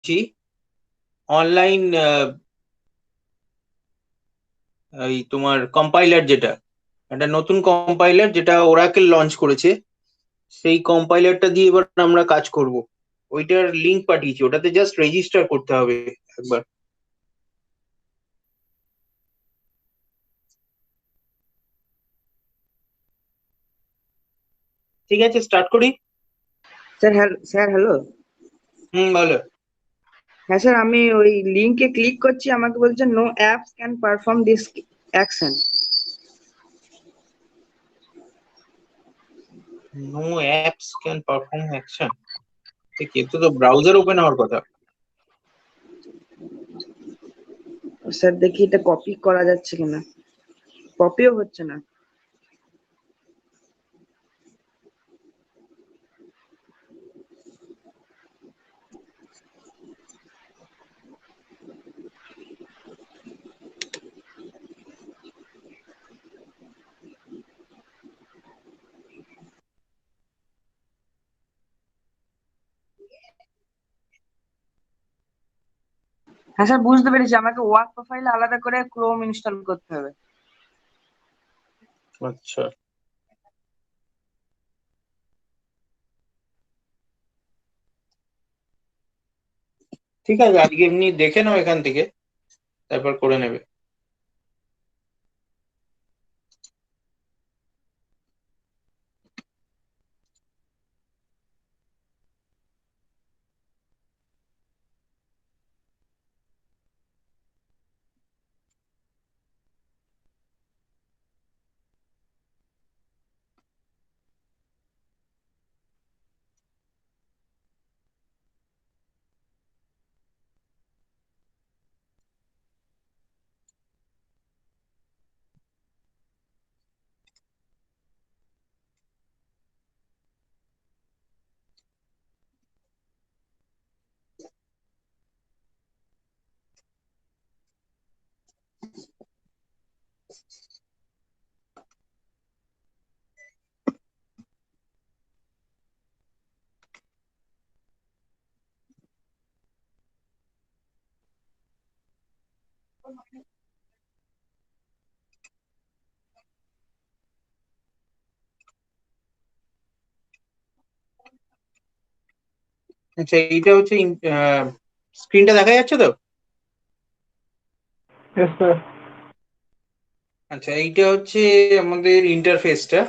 করেছি অনলাইন এই তোমার কম্পাইলার, যেটা একটা নতুন কম্পাইলার যেটা ওরাকেল লঞ্চ করেছে, সেই কম্পাইলারটা দিয়ে এবার আমরা কাজ করব। ওইটার লিংক পাঠিয়েছি, ওটাতে জাস্ট রেজিস্টার করতে হবে একবার। ঠিক আছে, স্টার্ট করি। Sir hello. বলো। হ্যাঁ স্যার, আমি ওই লিংকে ক্লিক করছি, আমাকে বলছে no apps can perform this action. No apps can perform action. ঠিক, এতে তো ব্রাউজার ওপেন হওয়ার কথা। স্যার দেখি এটা কপি করা যাচ্ছে কিনা, কপিও হচ্ছে না। হ্যাঁ স্যার, বুঝতে পেরেছি, আমাকে ওয়ার্ক প্রোফাইলে আলাদা করে ক্রোম ইনস্টল করতে হবে। আচ্ছা, ঠিক আছে, আজকে এমনি দেখে নাও এখান থেকে, তারপর করে নেবে। আচ্ছা, এইটা হচ্ছে স্ক্রিনটা দেখা যাচ্ছে তো? Yes, sir. আচ্ছা, এইটা হচ্ছে আমাদের ইন্টারফেসটা।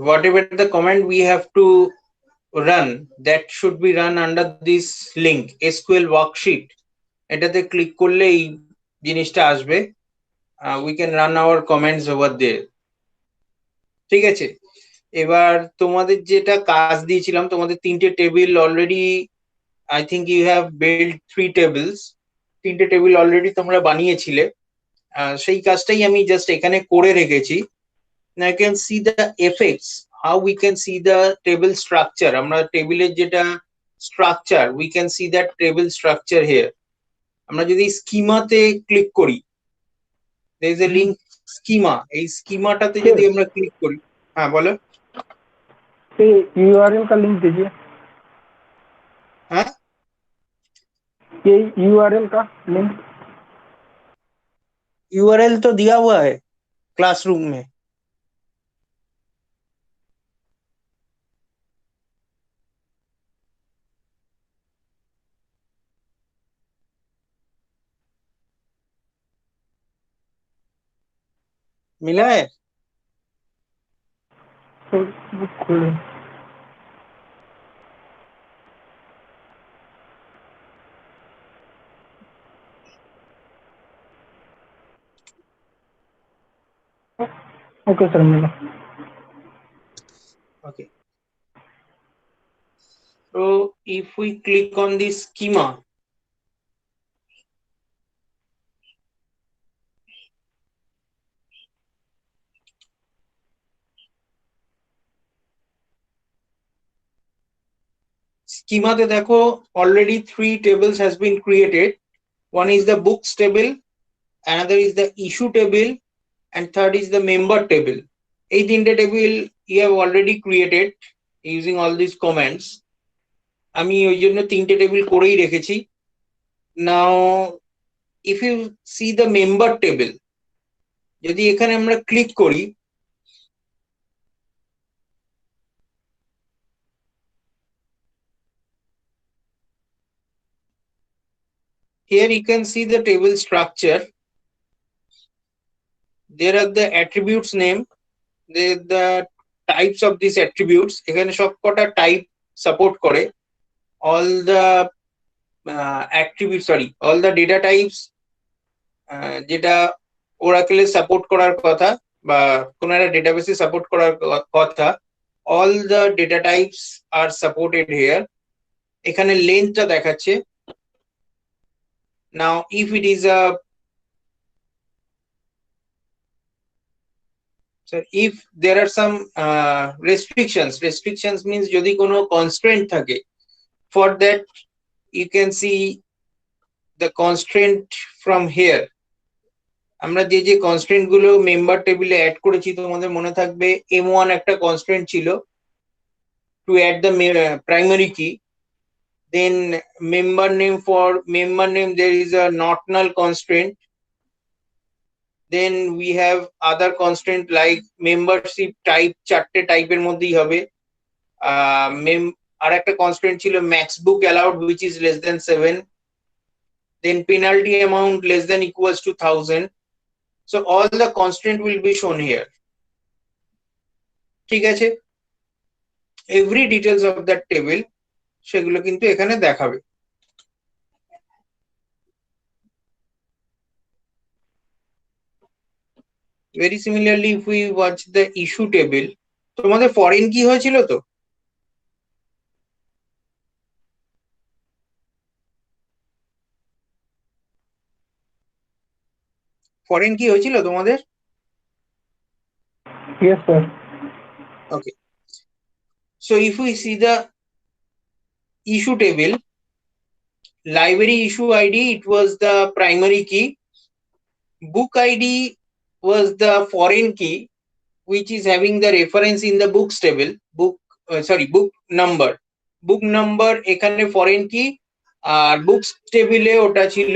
Whatever the command we have to run, that should be run under this link SQL worksheet. এটাতে ক্লিক করলে এই জিনিসটা আসবে। We can run our comments over there. ঠিক আছে, এবার তোমাদের যেটা কাজ দিয়েছিলাম, তোমাদের তিনটে table already, I think you have build 3 tables. তিনটে টেবিল অলরেডি তোমরা বানিয়েছিলে। সেই কাজটাই আমি জাস্ট এখানে করে রেখেছি। I can see the effects, how we can see the table structure. আমরা টেবিলের যেটা structure, we can see that table structure here. আমরা যদি স্কিমাতে ক্লিক করি, there is a link schema, এই স্কিমাটাতে যদি আমরা ক্লিক করি। হ্যাঁ বলো। ये URL का लिंक दीजिए। हाँ, ये URL का लिंक। यूआरएल तो दिया हुआ है क्लासरूम में। मिला है। तो वो खोलो। ओके सर, मिला। Okay, so if we click on this schema, স্কিমাতে দেখো already 3 tables has been created. One is the books table, another is the issue table, and third is the member table. এই তিনটে table you have already created using all these comments. আমি ওই জন্য 3টে table করেই রেখেছি। Now if you see the member table, যদি এখানে আমরা ক্লিক করি, here you can see the table structure. There are the attributes name, the types of these attributes, এখানে সবকটা টাইপ সাপোর্ট করে। all the all the data types যেটা ওরাকেলে support করার কথা বা কোন একটা ডেটাবেসে সাপোর্ট করার কথা, all the data types are supported here. এখানে লেন্থটা দেখাচ্ছে। now if it is a so if there are some restrictions means যদি কোনো constraint থাকে, for that you can see the constraint from here. আমরা যে যে কনস্ট্রেন্ট গুলো মেম্বার টেবিলে অ্যাড করেছি, তোমাদের মনে থাকবে m1 একটা কনস্ট্রেন্ট ছিল টু অ্যাড দ্য প্রাইমারি কি, then member name, for member name there is a not null constraint, then we have other constraint like membership type, 4টে টাইপের মধ্যেই হবে। আর একটা কনস্ট্রেন্ট ছিল max book allowed which is less than 7, then penalty amount less than equals to 1000. so all the constraint will be shown here. ঠিক আছে, every details of that table সেগুলো কিন্তু এখানে দেখাবে। very similarly if we watch the issue table, তোমাদের foreign কি হয়েছিল তো? ফরেন কি হয়েছিল তোমাদের? Yes, sir. Okay, so if we see the issue table, library issue id, it was the primary key, book id was the foreign key which is having the reference in the books table, book number এখানে foreign key, আর books টেবিলে ওটা ছিল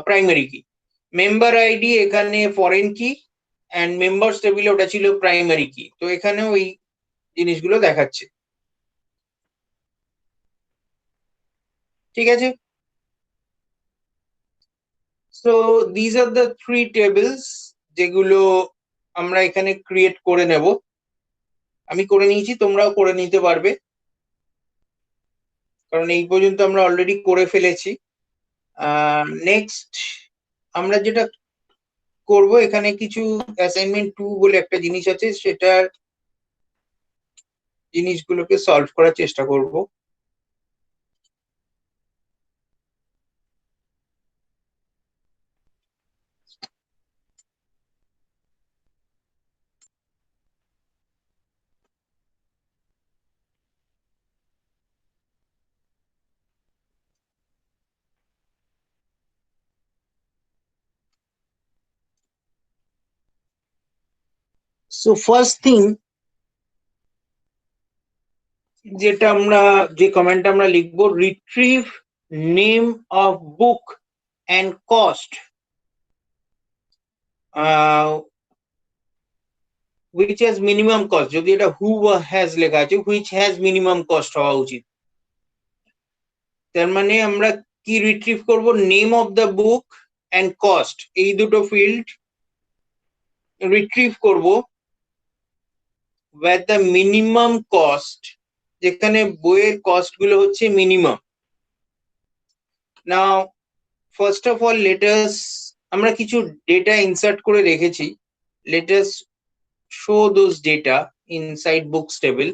primary কি। Member ID এখানে foreign কি, and members টেবিলে ওটা ছিল প্রাইমারি কি। তো এখানে ওই জিনিসগুলো দেখাচ্ছে। ঠিক আছে, so this are the 3 tables যেগুলো আমরা এখানে ক্রিয়েট করে নেব। আমি করে নিয়েছি, তোমরাও করে নিতে পারবে, কারণ এই পর্যন্ত আমরা অলরেডি করে ফেলেছি। নেক্সট আমরা যেটা করব, এখানে কিছু অ্যাসাইনমেন্ট 2 বলে একটা জিনিস আছে, সেটার জিনিসগুলোকে সলভ করার চেষ্টা করব। সো ফার্স্ট থিং যেটা আমরা যে কমেন্ট আমরা লিখবো, retrieve name of book and cost which has minimum cost, যদি এটা হু হ্যাজ লেখা আছে which has minimum cost হওয়া উচিত। তার মানে আমরা কি রিট্রিভ করব, name of the book and cost, এই দুটো ফিল্ড রিট্রিভ করব where the minimum cost, যেখানে বইয়ের কস্ট গুলো হচ্ছে minimum. Now first of all let's, আমরা কিছু ডেটা ইনসার্ট করে রেখেছি, let's show those data inside books table.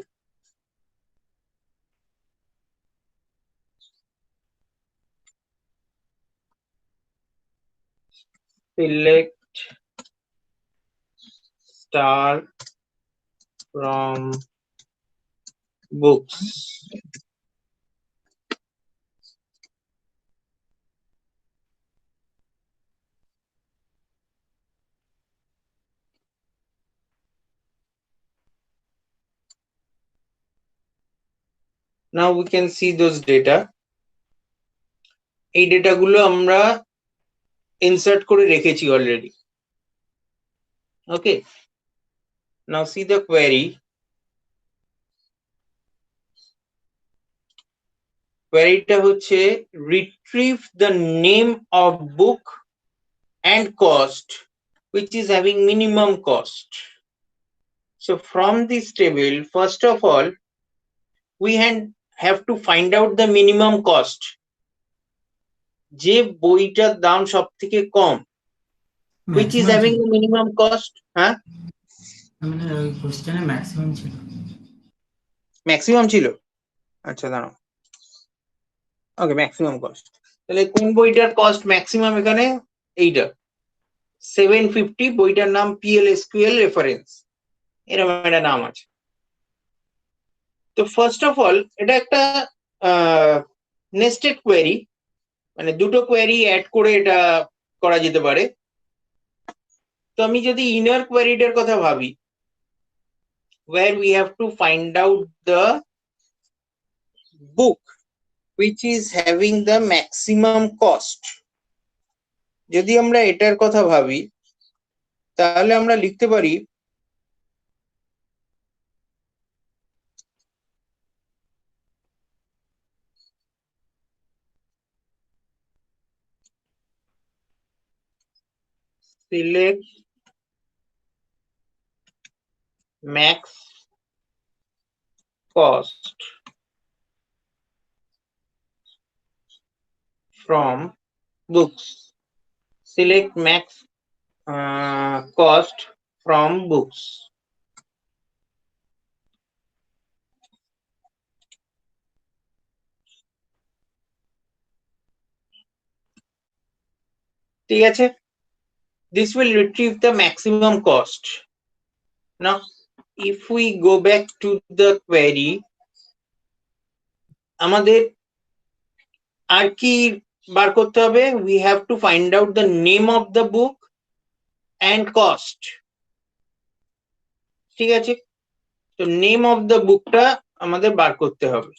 select star from books, Now we can see those data. এই ডেটাগুলো আমরা ইনসার্ট করে রেখেছি already. Okay, now see the query. কোয়েরিটা হচ্ছে retrieve the name of book and cost which is having minimum cost. So from this table, first of all, we have to find out the minimum cost. যে বইটার দাম সব থেকে কম, which is having a minimum cost. হ্যাঁ, আমাদের ওই কোশ্চেনে maximum ছিল। ম্যাক্সিমাম ছিল, আচ্ছা দাঁড়াও। ওকে, ম্যাক্সিমাম কস্ট, তাহলে কোন বইটার কস্ট ম্যাক্সিমাম এখানে? এইটা 750, বইটার নাম PLSQL রেফারেন্স, এরকম একটা নাম আছে। তো ফার্স্ট অফ অল এটা একটা নেস্টেড কোয়েরি, মানে দুটো কোয়েরি অ্যাড করে এটা করা যেতে পারে। তো আমি যদি ইনার কোয়েরিটার কথা ভাবি, where we have to find out the book which is having the maximum cost, যদি আমরা এটার কথা ভাবি তাহলে আমরা লিখতে পারি select max cost from books, select max cost from books. ঠিক আছে, this will retrieve the maximum cost. Now if we go back to the query, আমাদের আর কি বার করতে হবে? We have to find out the name of the book and cost. ঠিক আছে, তো name of the বুকটা আমাদের বার করতে হবে।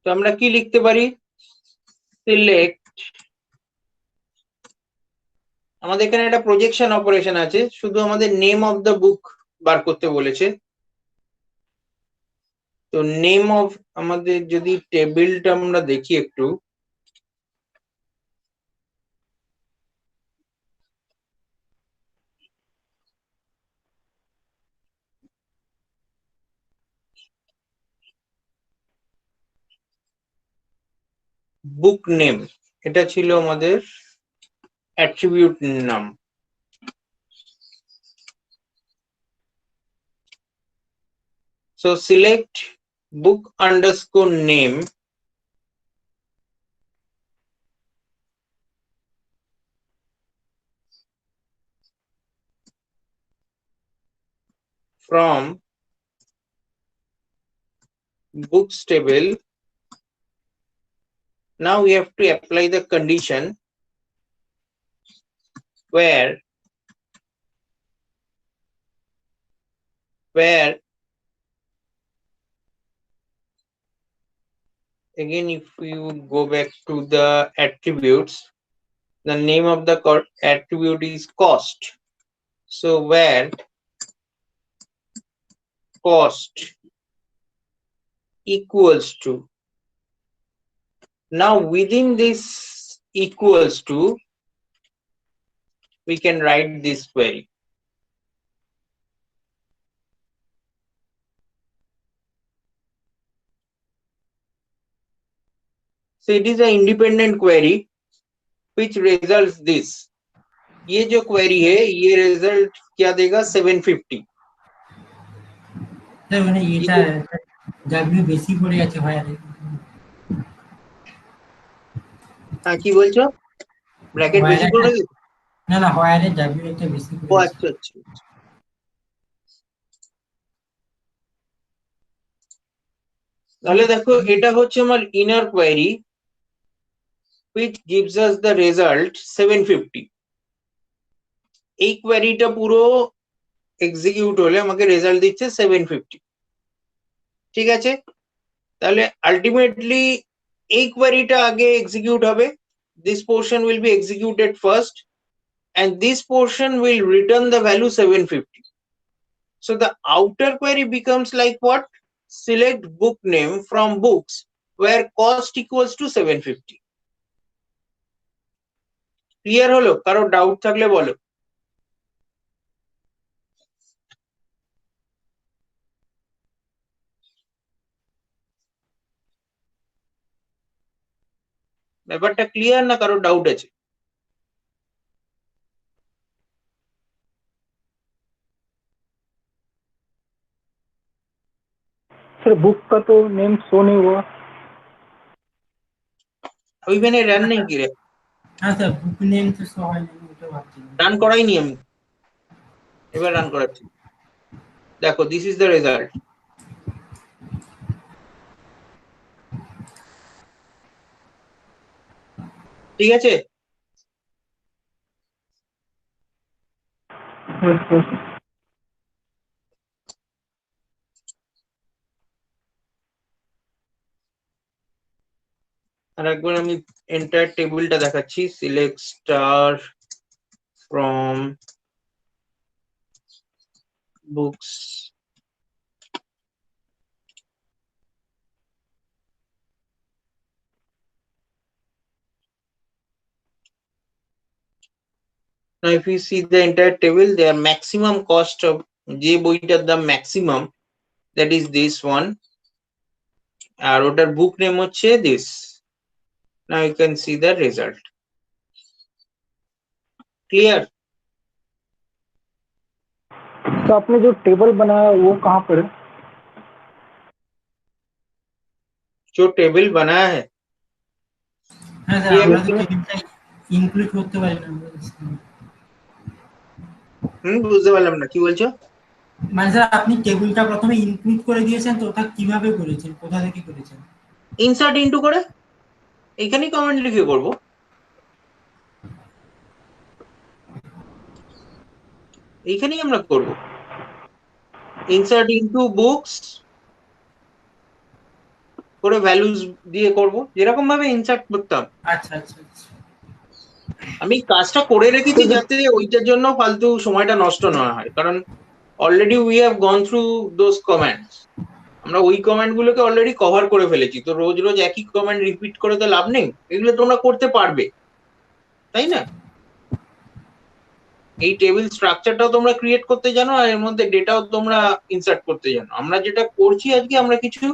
তো আমরা কি লিখতে পারি? সিলেক্ট, আমাদের এখানে একটা প্রজেকশন অপারেশন আছে, শুধু আমাদের নেম অফ দ্য বুক বার করতে বলেছে। তো নেম অফ, আমাদের যদি টেবিলটা আমরা দেখি একটু, বুক নেম, এটা ছিল আমাদের অ্যাট্রিবিউট নাম। So select book underscore name from books table. Now we have to apply the condition where again, if you go back to the attributes, the name of the attribute is cost. So where cost equals to, now within this equals to, we can write this query. So it is an independent query which results this. ये जो query है, ये result क्या देगा? 750। মানে এটা W বেশি পড়ে গেছে ভাইয়ারে। হ্যাঁ, কি বলছো? ব্র্যাকেট বেশি করে দিই? না না, হোয়ারে ডাব্লিউ একটা বেশি পড়ে ও গেছে। আচ্ছা আচ্ছা, তাহলে দেখো এটা হচ্ছে আমার inner query which gives us the result 750। এই কোয়েরিটা পুরো এক্সিকিউট হলে আমাকে রেজাল্ট দিচ্ছে 750। ঠিক আছে, তাহলে আলটিমেটলি এই কোয়েরিটা আগে এক্সিকিউট হবে, this portion will be executed first and this portion will return the value 750. So the outer query becomes like what? Select book name from books where cost equals to 750. Clear হলো? কারো doubt থাকলে বলো। ব্যাপারটা clear না কারো doubt আছে? Sir book का तो नेम शो नहीं हुआ। ওইখানে রান নেই কি রে? হ্যাঁ স্যার, বুক নেম তো শো হয়নি, আমি ওটা ভাবছিলাম। রান করাইনি আমি, এবার রান করাচ্ছি। দেখো, দিস ইজ দ্য রেজাল্ট। ঠিক আছে, আর একবার আমি এন্টায়ার টেবিলটা দেখাচ্ছি। Select star from books, now if you see the entire table, their maximum cost of যে বইটার দাম maximum, that is this one, আর ওটার বুক নেম হচ্ছে this. Now you can see the result. Clear? तो आपने जो टेबल बनाया वो कहाँ पर है? जो टेबल बनाया है হ্যাঁ স্যার, ये আমরা তো अभी টেবিলটা ইনক্লুড করতে পারি না। বুঝতে পারলাম না কি বলছো। মানে স্যার, আপনি টেবিলটা প্রথমে ইনক্লুড করে দিয়েছেন, তো ওটা কিভাবে করেছেন, কোথা থেকে করেছেন? ইনসার্ট ইনটু করে এখানেই কমেন্ট লিখে করব। এইখানেই আমরা করব ইনসার্ট ইনটু বুকস করে ভ্যালুজ দিয়ে করব, যেরকম ভাবে ইনসার্ট করতাম। আচ্ছা আচ্ছা আচ্ছা। আমি কাজটা করে রেখেছি যাতে ওইটার জন্য ফালতু সময়টা নষ্ট না হয়, কারণ already we have gone through those comments. আমরা ওই কমেন্ট গুলোকে অলরেডি কভার করে ফেলেছি, তো রোজ রোজ একই কমেন্ট রিপিট করে তো লাভ নেই, এগুলো তোমরা করতে পারবে, তাই না? এই টেবিল স্ট্রাকচারটাও তোমরা ক্রিয়েট করতে জানো আর এর মধ্যে ডেটাও তোমরা ইনসার্ট করতে জানো। আমরা যেটা করছি আজকে, আমরা কিছু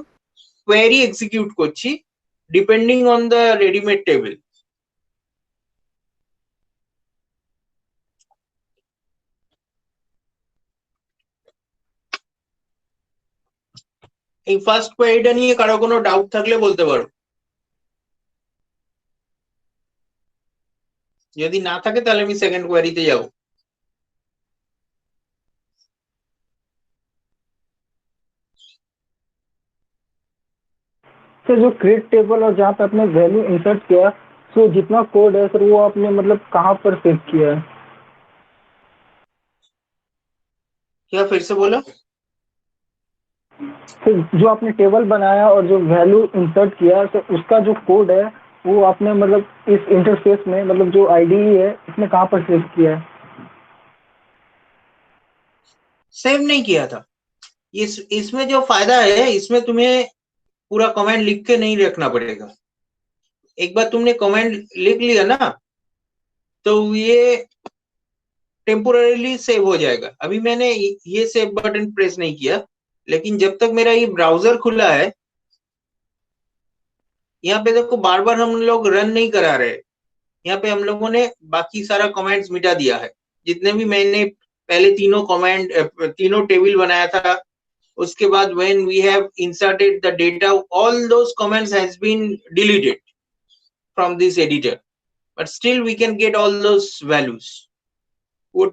কোয়েরি এক্সিকিউট করছি depending on the readymade table. এই ফার্স্ট কোয়েরিটা নিয়ে কারো কোনো ডাউট থাকলে বলতে পারো, যদি না থাকে তাহলে আমি সেকেন্ড কোয়েরিতে যাব। सर जो क्रिएट टेबल और जहाँ पे आपने वैल्यू इंसर्ट किया, सो जितना कोड है सर वो आपने मतलब कहाँ पर सेव किया है? क्या फिर से बोलो? सर जो आपने टेबल बनाया और जो वैल्यू इंसर्ट किया, तो उसका जो कोड है वो आपने मतलब इस इंटरफेस में, मतलब जो आईडीई है इसमें कहाँ पर सेव किया है? सेव नहीं किया था। इसमें जो फायदा है, इसमें तुम्हें पूरा कमेंट लिख के नहीं रखना पड़ेगा। एक बार तुमने कमेंट लिख लिया ना, तो ये टेम्पोररीली सेव हो जाएगा। अभी मैंने ये सेव बटन प्रेस नहीं किया, लेकिन जब तक मेरा ये ब्राउजर खुला है, यहाँ पे देखो बार बार हम लोग रन नहीं करा रहे, यहाँ पे हम लोगों ने बाकी सारा कमेंट्स मिटा दिया है। जितने भी मैंने पहले तीनों टेबल बनाया था, उसके बाद when we have inserted the data, all those comments has been deleted from this editor, but still we can get all those values. वो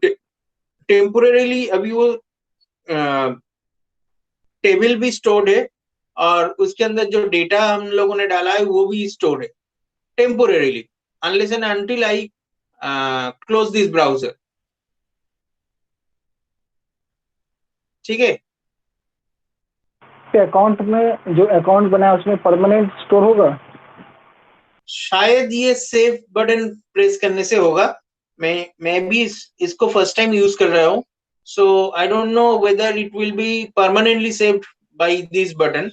टेम्पोररीली अभी वो टेबल भी स्टोर्ड है और उसके अंदर जो डेटा हम लोगों ने डाला है वो भी स्टोर्ड है temporarily, unless and until I close this browser. ठीक है? के अकाउंट में जो अकाउंट बनाया उसमें परमानेंट स्टोर होगा? शायद ये सेव बटन प्रेस करने से होगा। मैं भी इसको फर्स्ट टाइम यूज कर रहा हूँ, so I don't know whether it will be permanently saved by this button,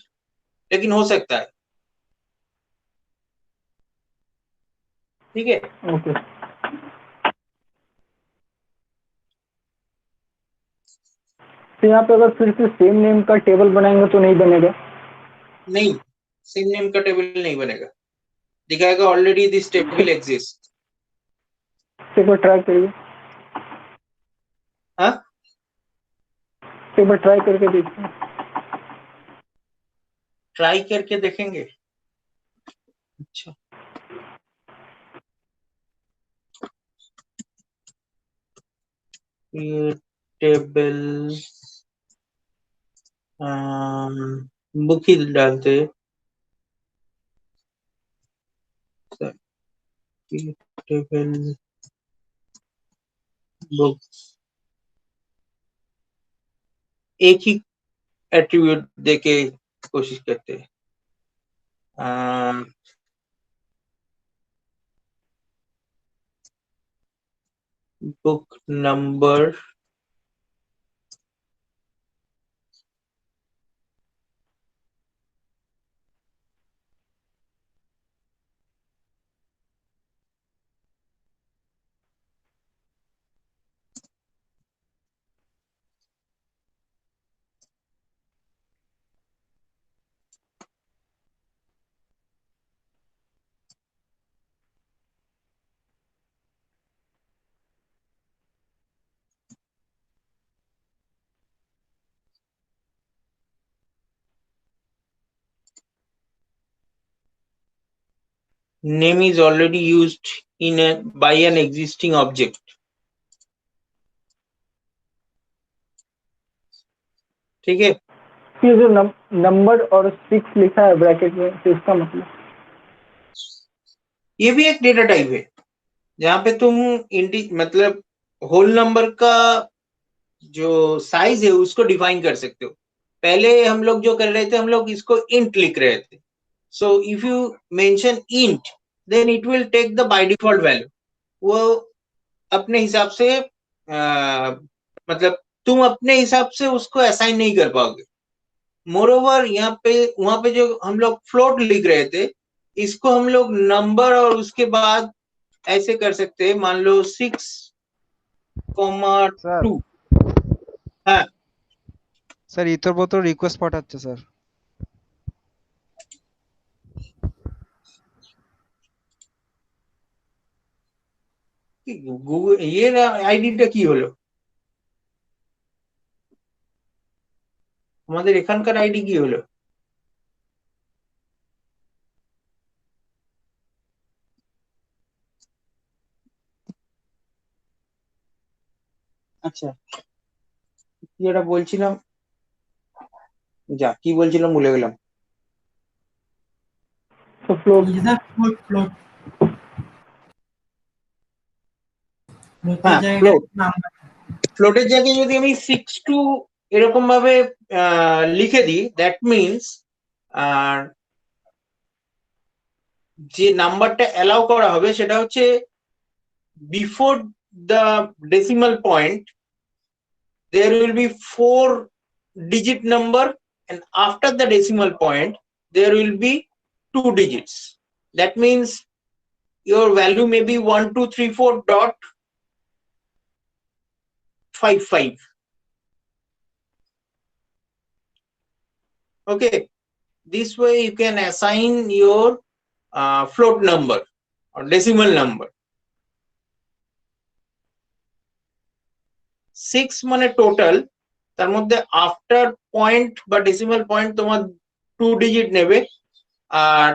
लेकिन हो सकता है। ठीक है, ओके। तो यहाँ पे अगर फिर से सेम नेम का टेबल बनाएंगे तो नहीं बनेगा? नहीं, सेम नेम का टेबल नहीं बनेगा, दिखाएगा ऑलरेडी दिस टेबल एग्जिस्ट। एक बार ट्राई करिए, हाँ, एक बार ट्राई करके देखिए। ट्राई करके देखेंगे। अच्छा, ये टेबल बुक ही डालते, टेबल बुक, एक ही एट्रीब्यूट देके कोशिश करते हैं। Book number name is already used in a by an existing object। ठीक है, ये जो नंबर और 6 लिखा है ब्रैकेट में, तो इसका मतलब? ये भी एक डेटा टाइप है जहां पे तुम मतलब होल नंबर का जो साइज है उसको डिफाइन कर सकते हो। पहले हम लोग जो कर रहे थे, हम लोग इसको इंट लिख रहे थे। So if you mention int, then it will take the by default value. वो अपने हिसाब से मतलब तुम अपने हिसाब से उसको असाइन नहीं कर पाओगे। मोरोवर यहाँ पे वहां पे जो हम लोग फ्लोट लिख रहे थे, इसको हम लोग नंबर और उसके बाद ऐसे कर सकते हैं, मान लो 6,2। স্যার हाँ, স্যার ইতরবত রিকোয়েস্ট পাঠাচ্ছে স্যার। গুগল এর আইডিটা কি হলো? আমাদের এখানকার আইডি কি হলো? আচ্ছা, কি এটা বলছিলাম, যা কি বলছিলাম ভুলে গেলাম। तो फ्लोट। ফ্লোট ফ্লোট ফ্লোটের হ্যাঁ, জায়গায় ফ্লোট। নাম্বার। ফ্লোটের জায়গায় যদি আমি 6 এরকম ভাবে লিখে দিই, দ্যাট মিনস আর যে নাম্বারটা অ্যালাউ করা হবে সেটা হচ্ছে before the decimal point there will be 4-digit number, and after the decimal point there will be 2 digits. That means your value may be 1234.55. Okay, this way you can assign your float number or decimal number। 6 মানে total, তার মধ্যে after point বা decimal point তোমার 2 digit নেবে। আর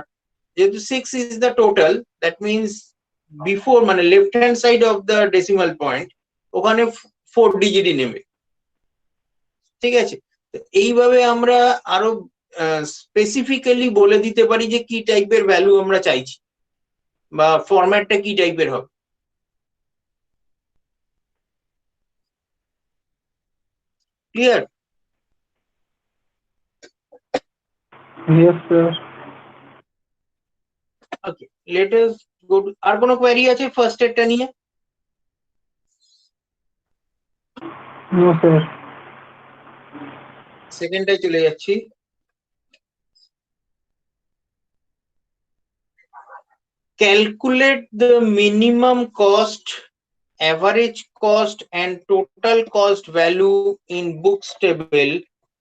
যেহেতু 6 is the total, that means before মানে left hand side of the decimal point ওখানে 4 ডিজিটই নেবে। ঠিক আছে, এইভাবে আমরা আরো স্পেসিফিক্যালি বলে দিতে পারি যে কি টাইপের ভ্যালু আমরা চাইছি বা ফরম্যাটটা কি টাইপের হবে। Clear? Yes, sir. Okay, let us go to, আর কোনো কোয়েরি আছে ফার্স্ট এডটা নিয়ে? No, sir. সেকেন্ডটায় চলে যাচ্ছি। Calculate the minimum cost, average cost and total cost value in books table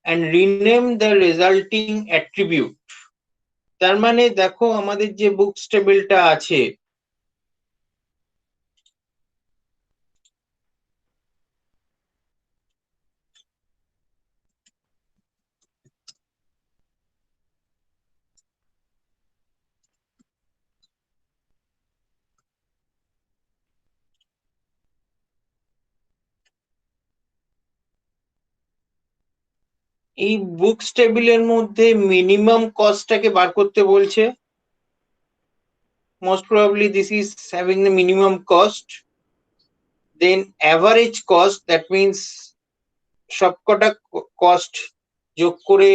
and rename the resulting attribute. তার মানে দেখো আমাদের যে বুকস টেবিলটা আছে, এই বুকস টেবিলের মধ্যে মিনিমাম কস্টটাকে বার করতে বলছে। Most probably this is having the minimum cost. Then average cost, that means সবকটা কস্ট যোগ করে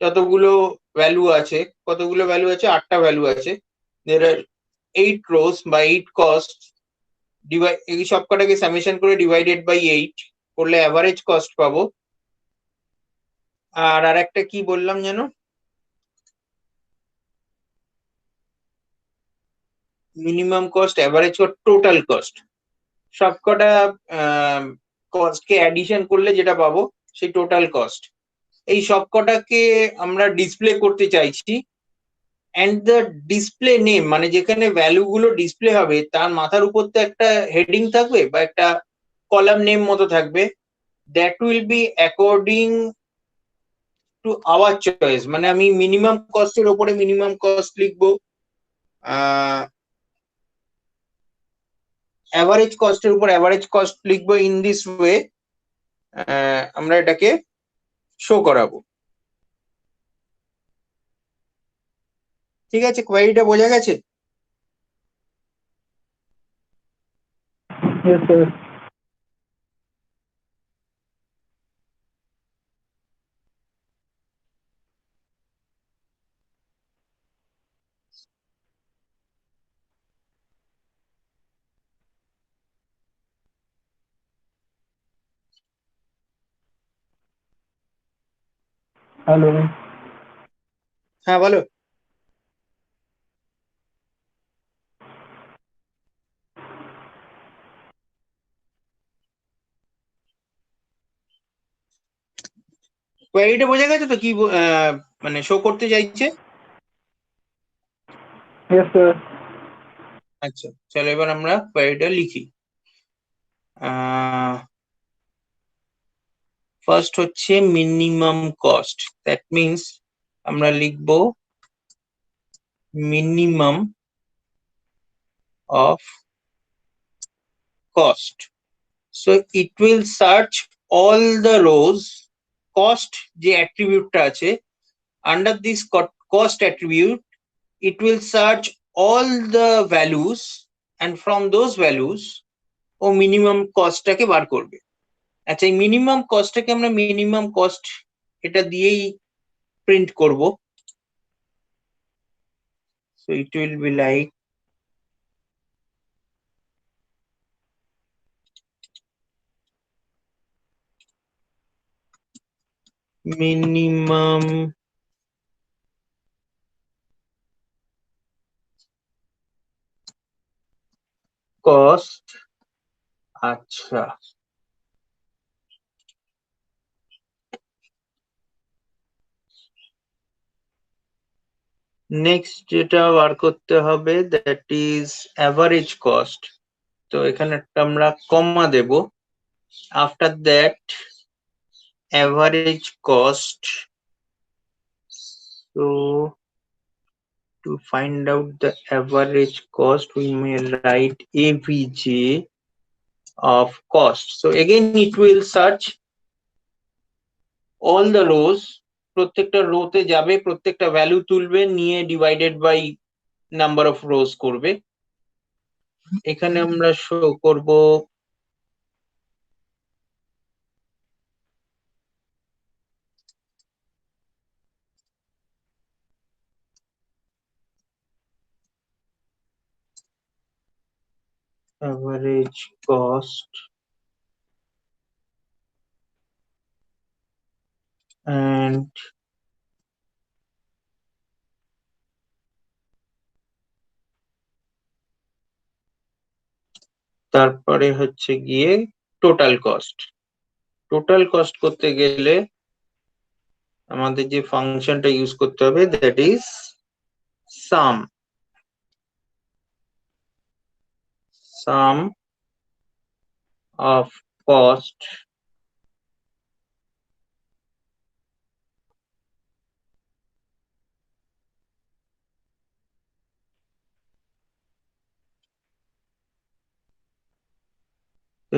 যতগুলো ভ্যালু আছে, কতগুলো ভ্যালু আছে, 8টা ভ্যালু আছে, there are 8 rows by 8 cost, এই সবকটাকে সামেশন করে ডিভাইডেড বাই 8 করলে অ্যাভারেজ কস্ট পাবো। আর আরেকটা কি বললাম যেন, minimum cost, average cost, total cost, সবকটা কস্টকে অ্যাডিশন করলে যেটা পাবো সেই টোটাল কস্ট। এই সবকটাকে আমরা ডিসপ্লে করতে চাইছি। অ্যান্ড দ্য ডিসপ্লে নেম, মানে যেখানে ভ্যালু গুলো ডিসপ্লে হবে তার মাথার উপর তো একটা হেডিং থাকবে বা একটা কলাম নেম মতো থাকবে, that will be according to our choice. মানে আমি মিনিমাম কস্টের ওপরে মিনিমাম কস্ট লিখবো, অ্যাভারেজ কস্টের উপর অ্যাভারেজ কস্ট লিখবো, ইন দিস ওয়ে আমরা এটাকে শো করাবো। ঠিক আছে, কোয়েরিটা বোঝা গেছে? Yes, sir. Hello. হ্যাঁ বলো। কোয়েরিটা বোঝা গেছে তো কি মানে শো করতে চাইছে? Yes, sir. আচ্ছা চলো এবার আমরা কোয়েরিটা লিখি। ফার্স্ট হচ্ছে মিনিমাম কস্ট, দ্যাট মিনস আমরা লিখবো minimum of cost. So it will search all the rose, cost যে অ্যাট্রিবিউটটা আছে, under this cost attribute it will search all the values and from those values ও মিনিমাম কস্টটাকে বার করবে। আচ্ছা এই মিনিমাম কস্টটাকে আমরা মিনিমাম কস্ট এটা দিয়েই প্রিন্ট করব। So it will be like minimum cost. আচ্ছা নেক্সট যেটা বার করতে হবে দ্যাট ইজ অ্যাভারেজ কস্ট। তো এখানে একটা আমরা কমা দেব, after that average cost. So to find out the average cost we may write avg of cost. So again it will search all the rows, প্রত্যেকটা রোতে যাবে, প্রত্যেকটা ভ্যালু তুলবে, নিয়ে divided by number of rose করবে। এখানে আমরা show করব average cost and তারপরে হচ্ছে গিয়ে টোটাল কস্ট। টোটাল কস্ট করতে গেলে আমাদের যে ফাংশনটা ইউজ করতে হবে that is some. Some of cost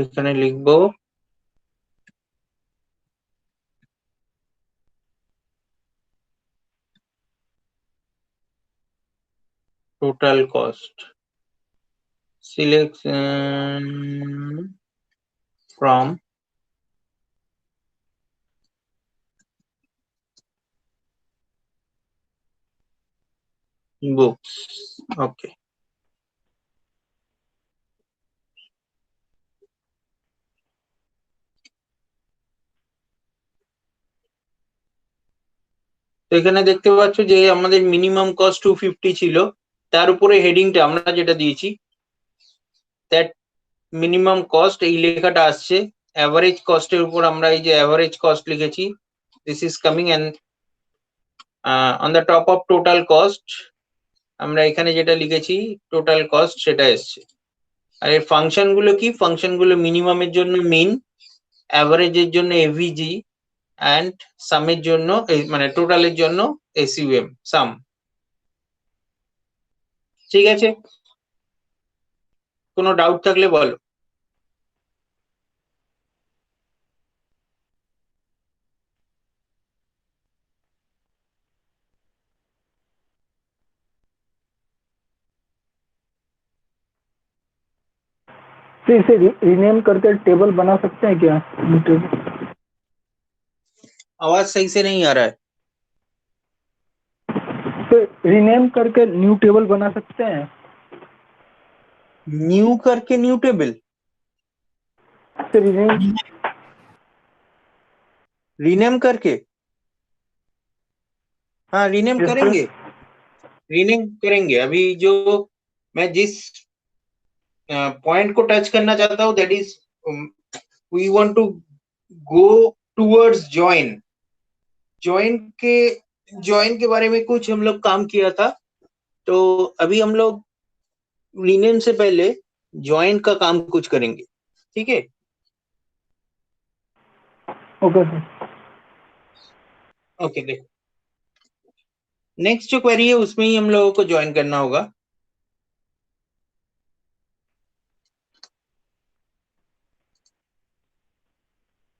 এখানে লিখবো total cost selection from books. Okay. তো এখানে দেখতে পাচ্ছ যে আমাদের মিনিমাম কস্ট 250 ছিল, তার উপরে হেডিংটা আমরা যেটা দিয়েছি দ্যাট মিনিমাম কস্ট এই লেখাটা আসছে। অ্যাভারেজ কস্টের উপর আমরা এই যে অ্যাভারেজ কস্ট লিখেছি, this is coming and on the top of total cost আমরা এখানে যেটা লিখেছি টোটাল কস্ট সেটা এসছে। আর এর ফাংশন গুলো কি? ফাংশন গুলো মিনিমামের জন্য মিন, অ্যাভারেজের জন্য এভিজি অ্যান্ড সামের জন্য মানে টোটালের জন্য এসইউএম সাম। ঠিক আছে, কোনো ডাউট থাকলে বলো। तो इसे रीनेम करके टेबल बना सकते हैं क्या? आवाज सही से नहीं आ रहा है। तो रीनेम करके न्यू टेबल बना सकते हैं? न्यू करके न्यू टेबल? तो रीनेम रीनेम करके? हाँ रीनेम Yes, sir. करेंगे, रीनेम करेंगे। अभी जो मैं जिस पॉइंट को टच करना चाहता हूँ that is we want to go towards join. Join के बारे में कुछ हम लोग काम किया था, तो अभी हम लोग रीनेम से पहले जॉइन का काम कुछ करेंगे। ठीक है, ओके सर। ओके देखो नेक्स्ट जो क्वेरी है उसमें ही हम लोगों को ज्वाइन करना होगा।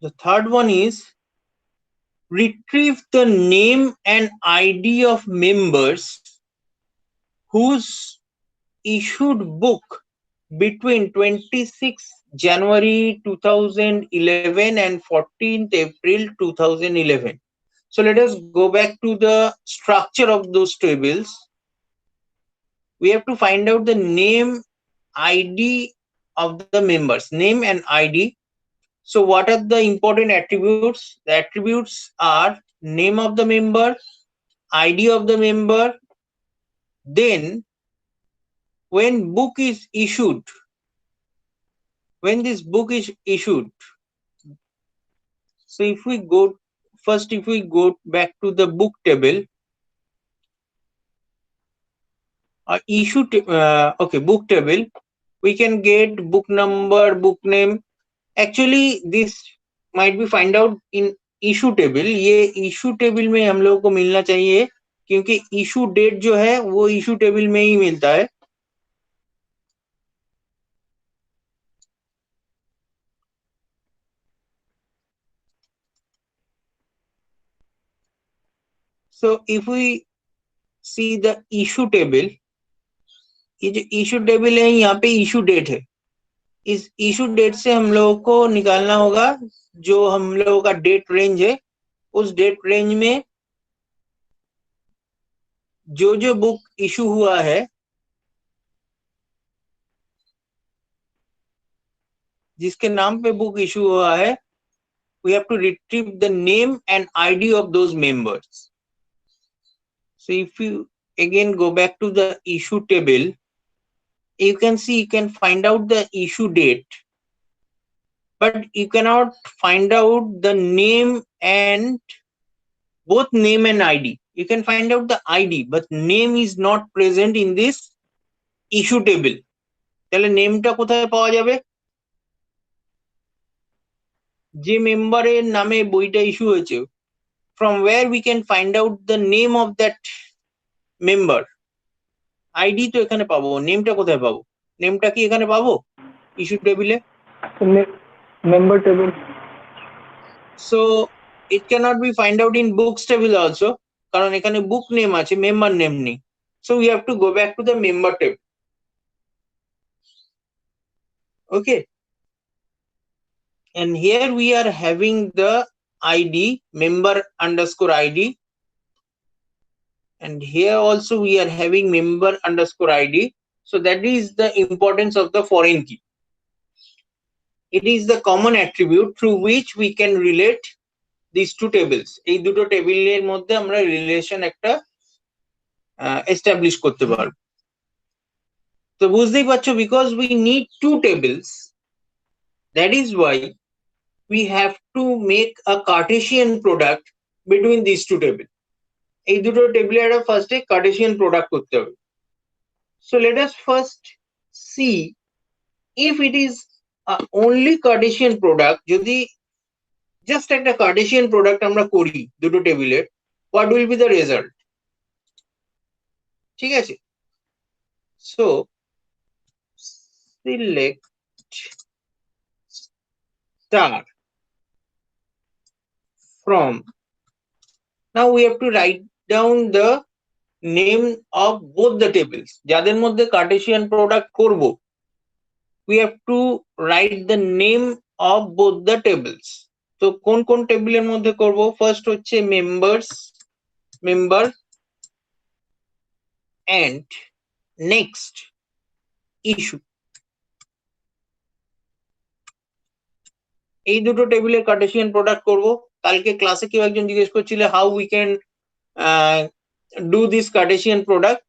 The third one is retrieve the name and ID of members whose issued book between 26 January 2011 and 14th April 2011. So let us go back to the structure of those tables. We have to find out the name, ID of the members, name and ID. So what are the important attributes? The attributes are name of the member, ID of the member, then when book is issued, when this book is issued. So if we go first, if we go back to the book table, okay, book table, we can get book number, book name. Actually this might be find out in issue table. ये issue table में हम लोगों को मिलना चाहिए क्योंकि issue date जो है वो इशू टेबल में ही मिलता है। So if we see the issue table, ये जो इशू टेबल है यहाँ पे इशू डेट है। इस इशू डेट से हम लोगों को निकालना होगा जो हम लोगों का डेट रेंज है, उस डेट रेंज में जो जो बुक इशू हुआ है जिसके नाम पे बुक इशू हुआ है, we have to retrieve the name and ID of those members. So if you again go back to the issue table, you can see you can find out the issue date, but you cannot find out the name and both name and ID. You can find out the ID, but name is not present in this issue table. তাহলে নেমটা কোথায় পাওয়া যাবে? যে মেম্বারের নামে বইটা issue হয়েছে, from where we can find out the name of that member? ID তো এখানে পাবো, নেমটা কোথায় পাবো? নেমটা কি এখানে পাবো ইস্যু টেবিলে? member table. So it cannot be find out in books table also, কারণ এখানে book name আছে, member name নেই. So we have to go back to the member table. Okay, and here we are having the ID, member underscore ID, and here also we are having member underscore ID. So that is the importance of the foreign key. It is the common attribute through which we can relate these two tables. এই দুটো টেবিলের মধ্যে আমরা relation একটা establish করতে পারবো। তো বুঝতেই পারছো, because we need two tables, that is why we have to make a Cartesian product between these two tables. এই দুটো টেবিলে একটা ফার্স্টে কার্টেসিয়ান প্রোডাক্ট করতে হবে। So let us first see if it is only Cartesian product, যদি just একটা Cartesian product আমরা করি দুটো টেবিলের, what will be the result? ঠিক আছে, so select star from, now we have to write down the name of both the tables. যাদের মধ্যে কার্টেসিয়ান প্রোডাক্ট করব, we have to write the name of both the tables. তো কোন কোন টেবিলের মধ্যে করব? ফার্স্ট হচ্ছে members, member, and next issue. এই দুটো টেবিলের কার্টেসিয়ান প্রোডাক্ট করব। কালকে ক্লাসে কেউ একজন জিজ্ঞেস করছিল how we can do this cartesian product.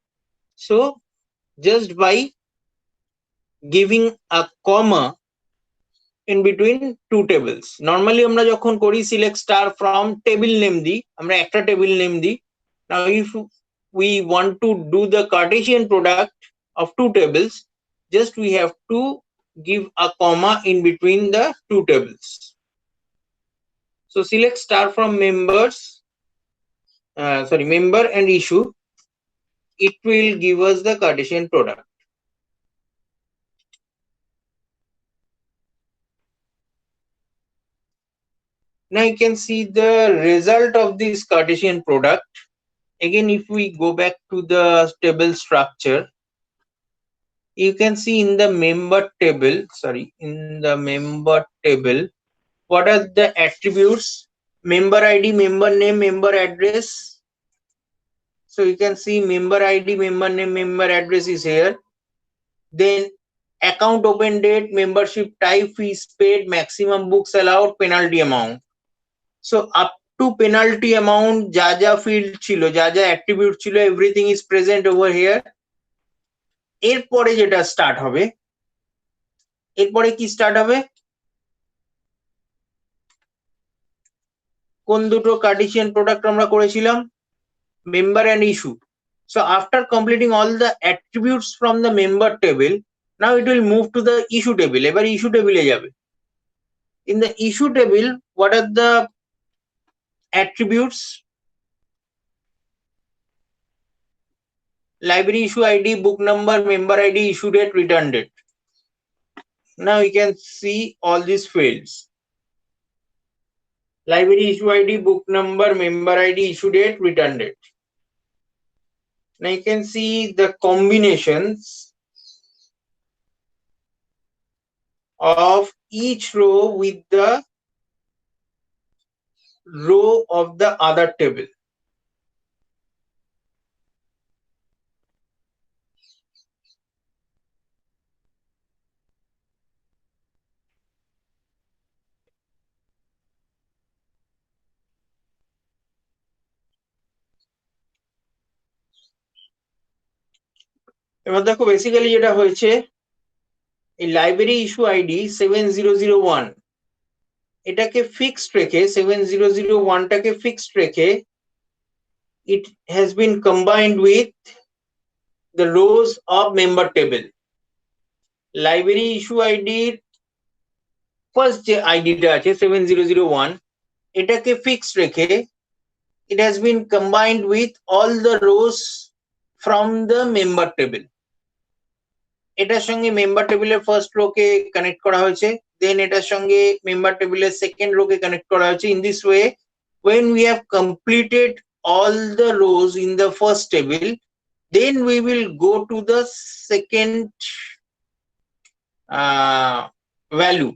So just by giving a comma in between two tables. Normally আমরা যখন করি select star from table name দিই, আমরা একটা টেবিল নেম দিই। Now if we want to do the Cartesian product of two tables, just we have to give a comma in between the two tables. So select star from members, member and issue. It will give us the Cartesian product. Now you can see the result of this Cartesian product. Again, if we go back to the table structure, you can see in the member table, what are the attributes? Member ID, member name, member address. So you can see member ID, member name, member address is here. Then account open date, membership type, fees paid, maximum books allowed, penalty amount. So up to penalty amount, যা যা field ছিল, যা যা attribute ছিল, everything is present over here. এরপরে যেটা start হবে, এরপরে কি স্টার্ট হবে? কোন দুটো কার্টেসিয়ান প্রোডাক্ট আমরা করেছিলাম? Member and issue. So after completing all the attributes from the member table, now it will move to the issue table. এবার issue table এ যাবে। In the issue table, what are the attributes? Library issue ID, book number, member ID, issue date, return date. Now you can see all these fields. Library issue ID, book number, member ID, issue date, return date. Now you can see the combinations of each row with the row of the other table. এবার দেখো basically যেটা হয়েছে, এই library issue ID 7001 এটাকে fixed রেখে, 7001টাকে fixed রেখে it has been combined with the rows of member table. Library issue আইডির first যে আইডিটা আছে 7001 এটাকে ফিক্সড রেখে it has been combined with all the rows from the member table. এটার সঙ্গে মেম্বার টেবিলের ফার্স্ট রোকে কানেক্ট করা হয়েছে, দেন এটার সঙ্গে মেম্বার টেবিলের সেকেন্ড রোকে কানেক্ট করা হয়েছে। In this way when we have completed all the rows in the first table, then we will go to the second value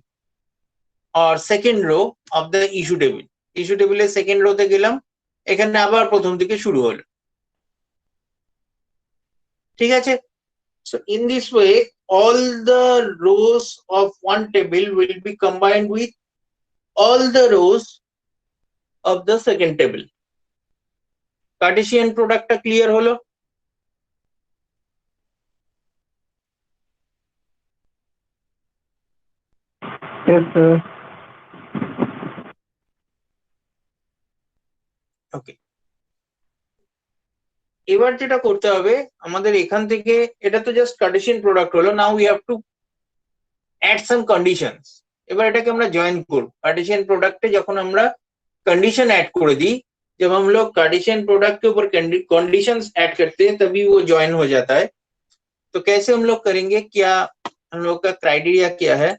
or second row of the issue table. issue table এর second রোতে গেলাম, এখানে আবার প্রথম থেকে শুরু হলো, ঠিক আছে? So in this way all the rows of one table will be combined with all the rows of the second table. Cartesian product টা clear হলো? Yes, sir. ওকে, এবার যেটা করতে হবে আমাদের এখান থেকে, এটা তো জাস্ট কার্টেসিয়ান প্রোডাক্ট হলো, now we have to add some conditions. এবার এটাকে আমরা জয়েন করব। कार्टेशियन प्रोडक्ट पे যখন আমরা कंडीशन ऐड कर दी, जब हम लोग कार्टेशियन प्रोडक्ट के ऊपर कंडीशंस ऐड करते हैं तभी वो ज्वाइन हो जाता है। तो कैसे हम लोग करेंगे, क्या हम लोग का क्राइटेरिया क्या है?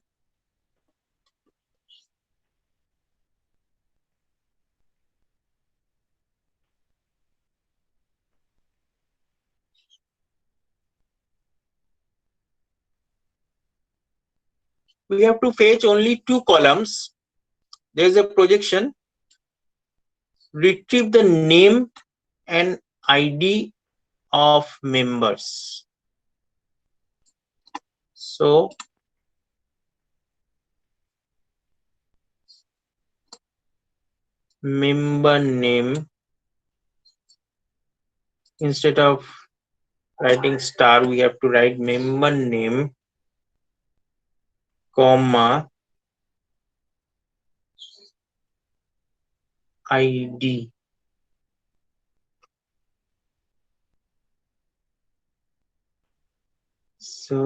We have to fetch only two columns. There is a projection. Retrieve the name and ID of members. So member name, instead of writing star we have to write member name, comma ID. So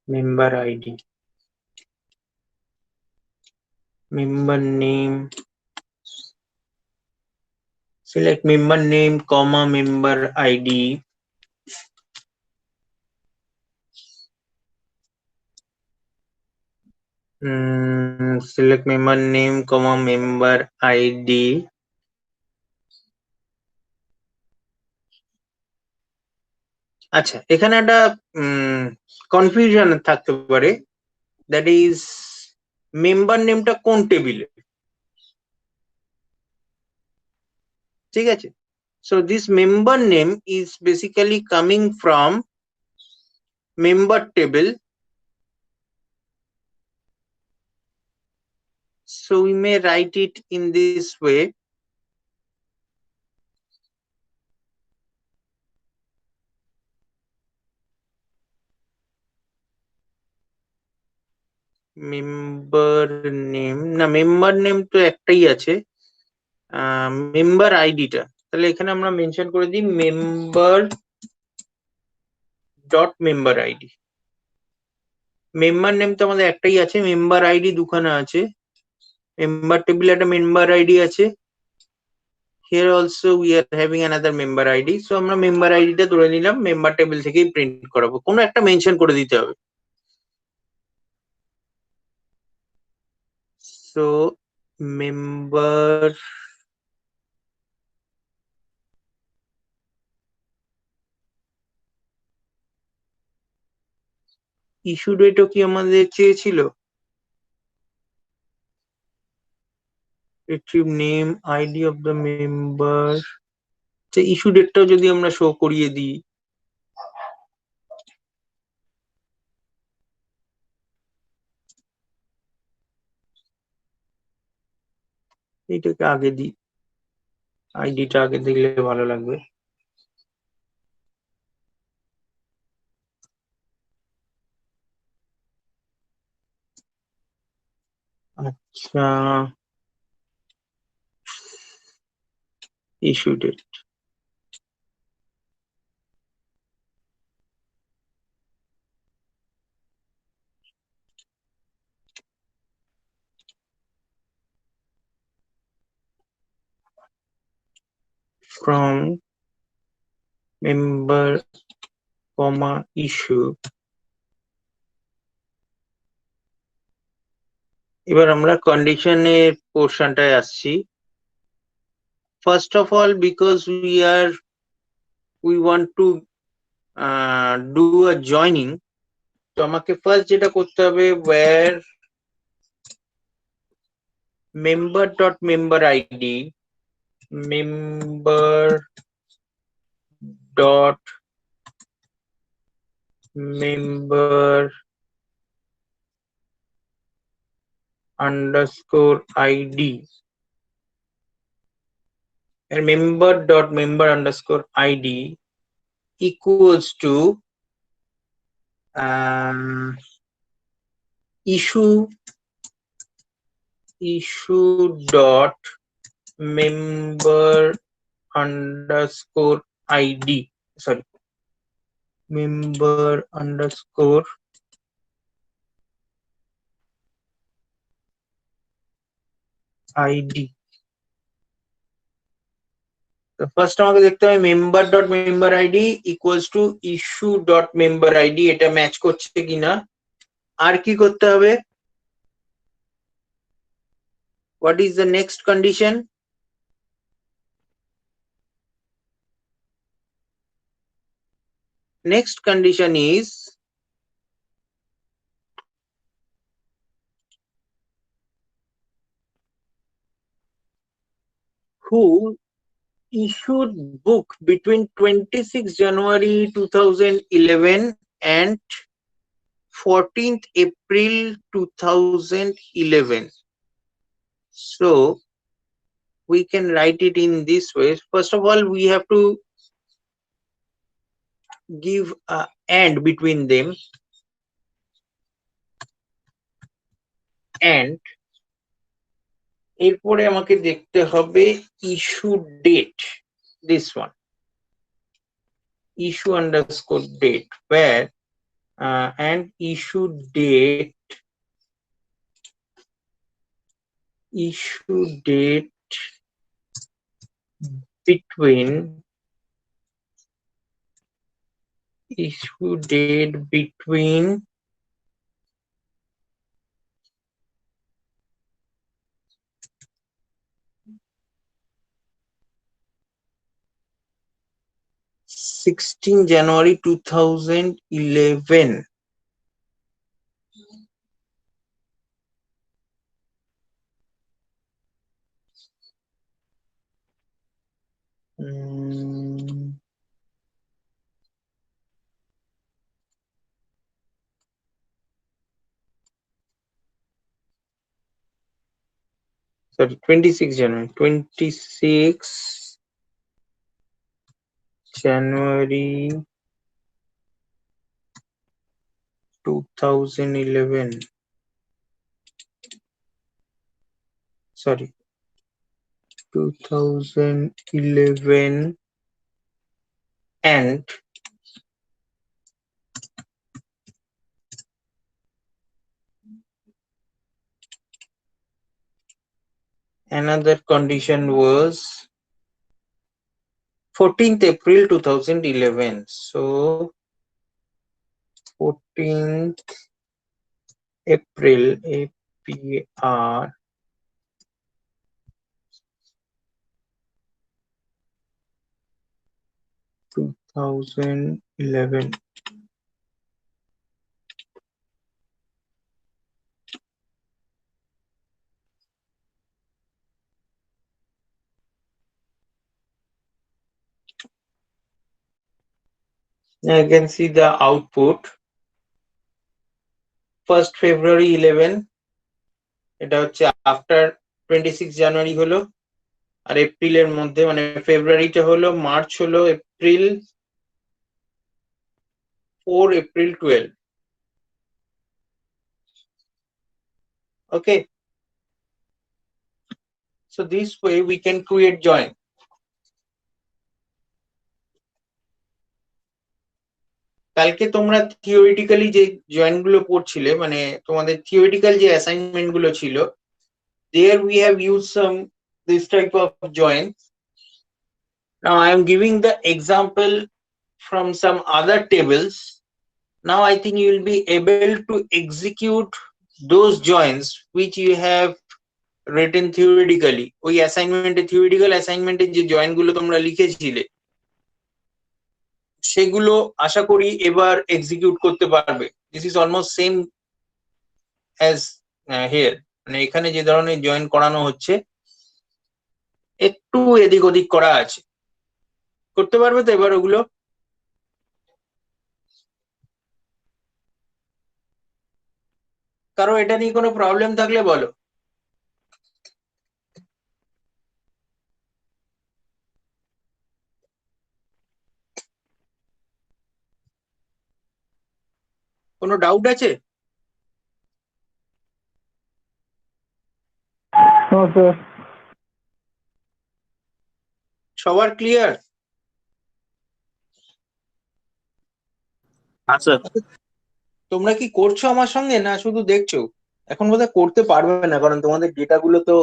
member ID, member name, select member name comma member ID. Select member name comma member ID. আচ্ছা, এখানে একটা confusion থাকতে পারে, that is member নেমটা কোন টেবিলে, ঠিক আছে? So this member name is basically coming from member table. So we may write it in this way. Member name না, মেম্বার নেম তো একটাই আছে, মেম্বার আইডিটা তাহলে এখানে আমরা মেনশন করে দিই member dot member ID. Member name তো আমাদের একটাই আছে, মেম্বার আইডি দুখানা আছে, মেম্বার টেবিলে একটা মেম্বার আইডি আছে, here also we are having another member id, so আমরা মেম্বার আইডিটা ধরে নিলাম, মেম্বার টেবিল থেকেই প্রিন্ট করাবো, কোনো একটা মেনশন করে দিতে হবে। so member ইস্যু ডেটও কি আমাদের চেয়েছিল, retrieve name id of the member, আচ্ছা ইস্যু ডেটটাও যদি আমরা শো করিয়ে দিই, এইটাকে আগে দিই, আইডিটা আগে দিলে ভালো লাগবে। আচ্ছা, issue date. From member, comma, issue। এবার আমরা কন্ডিশনের পোর্শনটায় আসছি। First of all, because we want to do a joining, তো আমাকে ফার্স্ট যেটা করতে হবে, where member dot member id, member dot member underscore id, and member dot member underscore id equals to issue dot member underscore id, sorry, member underscore id। তো first আমাকে দেখতে হবে member dot member ID equals to issue dot member ID, এটা match করছে কিনা। আর কি করতে হবে, what is the next condition? Next condition is who issued book between 26 January 2011 and 14th April 2011. So we can write it in this way. First of all, we have to give a and between them, and এরপরে আমাকে দেখতে হবে issue date, this one, issue underscore date, where and issue date between issue date between January 2011 sorry, 26 January 2011, sorry, 2011 and another condition was 14th April 2011. So 14th April, APR 2011. Now you can see the output. 1st February 11, এটা হচ্ছে after 26 জানুয়ারি হলো, আর এপ্রিলের মধ্যে মানে ফেব্রুয়ারিটা হলো, March হলো, April 4, April 12। Okay, So this way we can create join. কালকে তোমরা থিওরিটিক্যালি যে জয়েন গুলো পড়ছিলে, মানে তোমাদের থিওরিটিক্যাল যে অ্যাসাইনমেন্ট গুলো ছিল, there we have used some this type of join. Now I am giving the example from some other tables. Now I think you will be able to execute those joins which you have written theoretically. ওই অ্যাসাইনমেন্টে, theoretical অ্যাসাইনমেন্টে যে join গুলো তোমরা লিখেছিলে সেগুলো আশা করি এবার execute করতে পারবে। This is almost same as here, মানে এখানে যে ধরনের জয়েন করানো হচ্ছে একটু এদিক ওদিক করা আছে। করতে পারবে তো এবার ওগুলো? কারো এটা নিয়ে কোনো প্রবলেম থাকলে বলো। কোনো ডাউট আছে? हाँ सर। সবার ক্লিয়ার? আচ্ছা তোমরা কি করছো আমার সঙ্গে, না শুধু দেখছো? এখন বোধহয় করতে পারবে না, কারণ তোমাদের ডেটা গুলো তো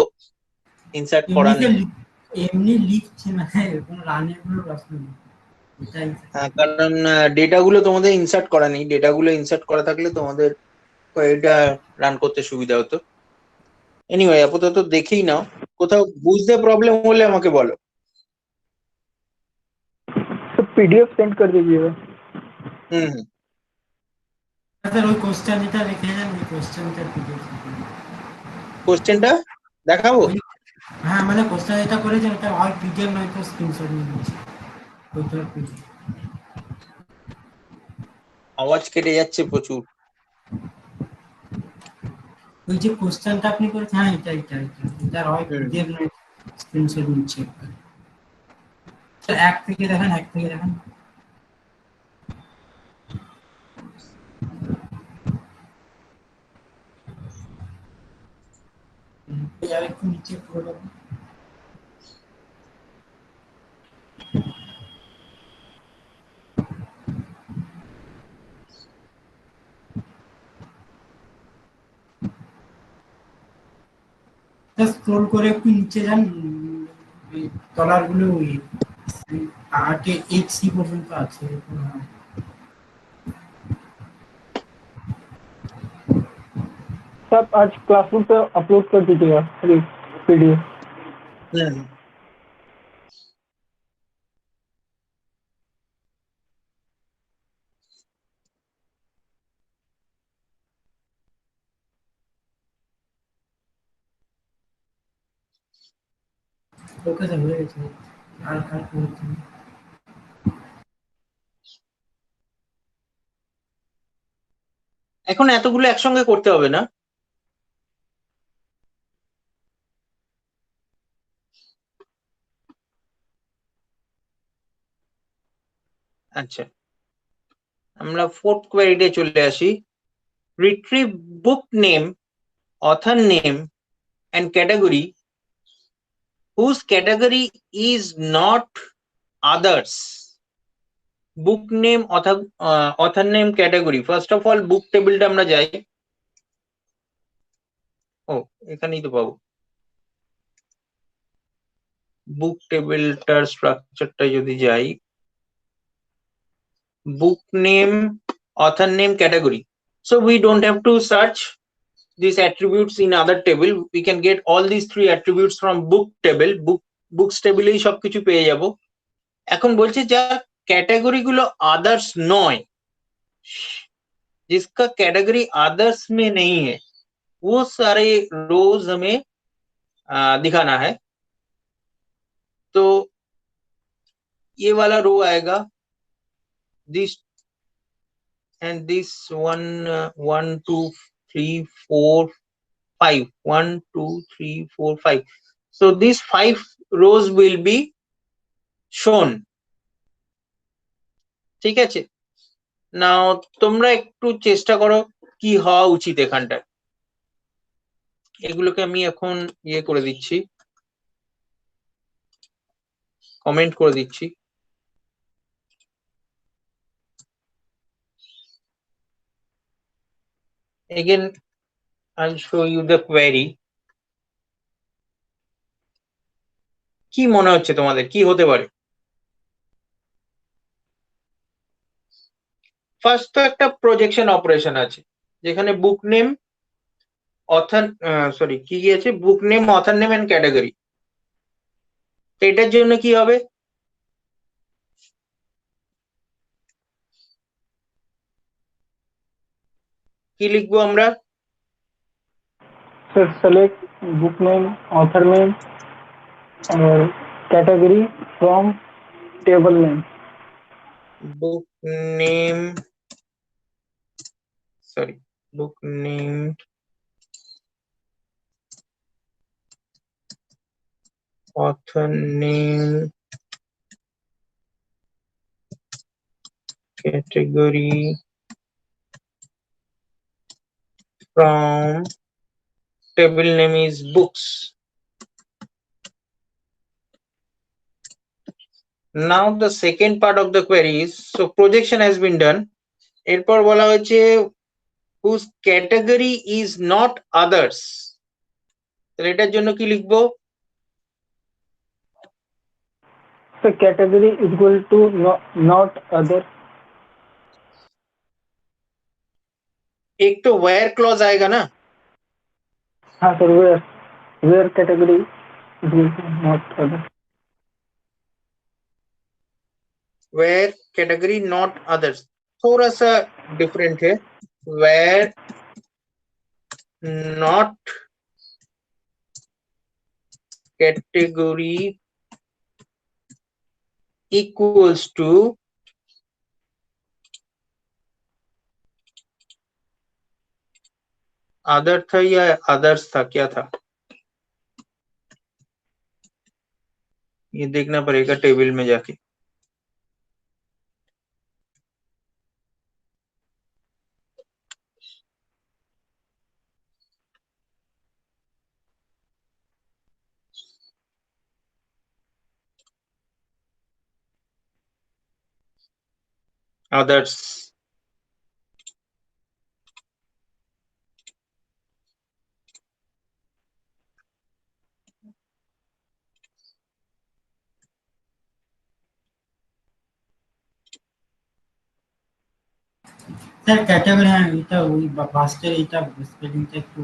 ইনসার্ট করা এমনিতে নেই। এমনি লিখছি, মানে কোনো রানের কোনো প্রশ্ন নেই, এটাই। হ্যাঁ, কারণ ডেটা গুলো তোমাদের ইনসার্ট করা নেই। ডেটা গুলো ইনসার্ট করা থাকলে তোমাদের এটা রান করতে সুবিধা হতো। এনিওয়ে, আপাতত দেখেই নাও, কোথাও বুঝতে প্রবলেম হলে আমাকে বলো। तो पीडीएफ सेंड कर दीजिएगा। হুম হুম। স্যার ওই কোশ্চেন যেটা রেখে দেন, ওই কোশ্চেনটা পিডিএফ। কোশ্চেনটা দেখাবো? হ্যাঁ, মানে কোশ্চেন যেটা করেছেন ওটা হয় পিডিএফ নয়তো স্ক্রিনশট নিয়ে নিচ্ছি, ওইটা পিডিএফ। আওয়াজ কেটে যাচ্ছে প্রচুর। ওই যে কোশ্চেনটা আপনি করেছেন, হ্যাঁ এটা এটা এটা এটার হয় পিডিএফ নয় স্ক্রিনশট নিচ্ছি। এক থেকে দেখেন, এক থেকে দেখেন। আর একটু নিচে করে দেবেন। স্ক্রল করে একটু নিচে যান, ওই তলার গুলো ওই 8 পর্যন্ত আছে। सब आज क्लासरूम पे अपलोड कर दीजिएगा पीडीएफ। হুম। ওকে স্যার, হয়ে গেছে। আর আর করছি না। এখন এতগুলো একসঙ্গে করতে হবে না। আচ্ছা, আমরা ফোর্থ কোয়েরিতে চলে আসি। Retrieve book name, author name and category whose category is not others. Book name, author name, category. First of all, book table টা আমরা যাই। ও, এখানেই তো পাবো। বুক টেবিলটার স্ট্রাকচারটা যদি যাই, book name, author name, category. So we don't have to search these attributes in other table. We can get all these three attributes from book table. Books table এই সবকিছু পেয়ে যাব। এখন বলছে যা ক্যাটাগরি গুলো আদার্স নয়, जिसका कैटेगरी अदर्स में नहीं है, वो सारे रोज हमें दिखाना है। तो ये वाला रो आएगा, this and this 1 2 3 4 5, 1 2 3 4 5. So these 5 rows will be shown. ঠিক আছে? নাও তোমরা একটু চেষ্টা করো কি হওয়া উচিত এখানটায়। এগুলোকে আমি এখন ইয়ে করে দিচ্ছি, কমেন্ট করে দিচ্ছি। Again, I'll show you the query. কি মনে হচ্ছে তোমাদের কি হতে পারে? ফার্স্ট তো একটা প্রজেকশন অপারেশন আছে যেখানে বুক নেম অথর সরি কি আছে book name author name and category. তো এটার জন্য কি হবে? কি লিখবো আমরা? Sir select book name author name और category from table name. Book name sorry book name author name category from table name is books. Now the second part of the query is, so projection has been done. এরপর বলা হয়েছে whose category is not others. তাহলে এটার জন্য কি লিখবো? So category is equal to not other। एक तो where clause आएगा ना? हाँ sir where category is equal to not other। where category not others थोड़ा सा डिफरेंट है। where not category equals to other था या अदर्स था, क्या था ये देखना पड़ेगा टेबल में जाके। अदर्स স্যার ক্যাটাগরি হ্যাঁ এটা ওই বাস্টের এটা স্পেলিংটা একটু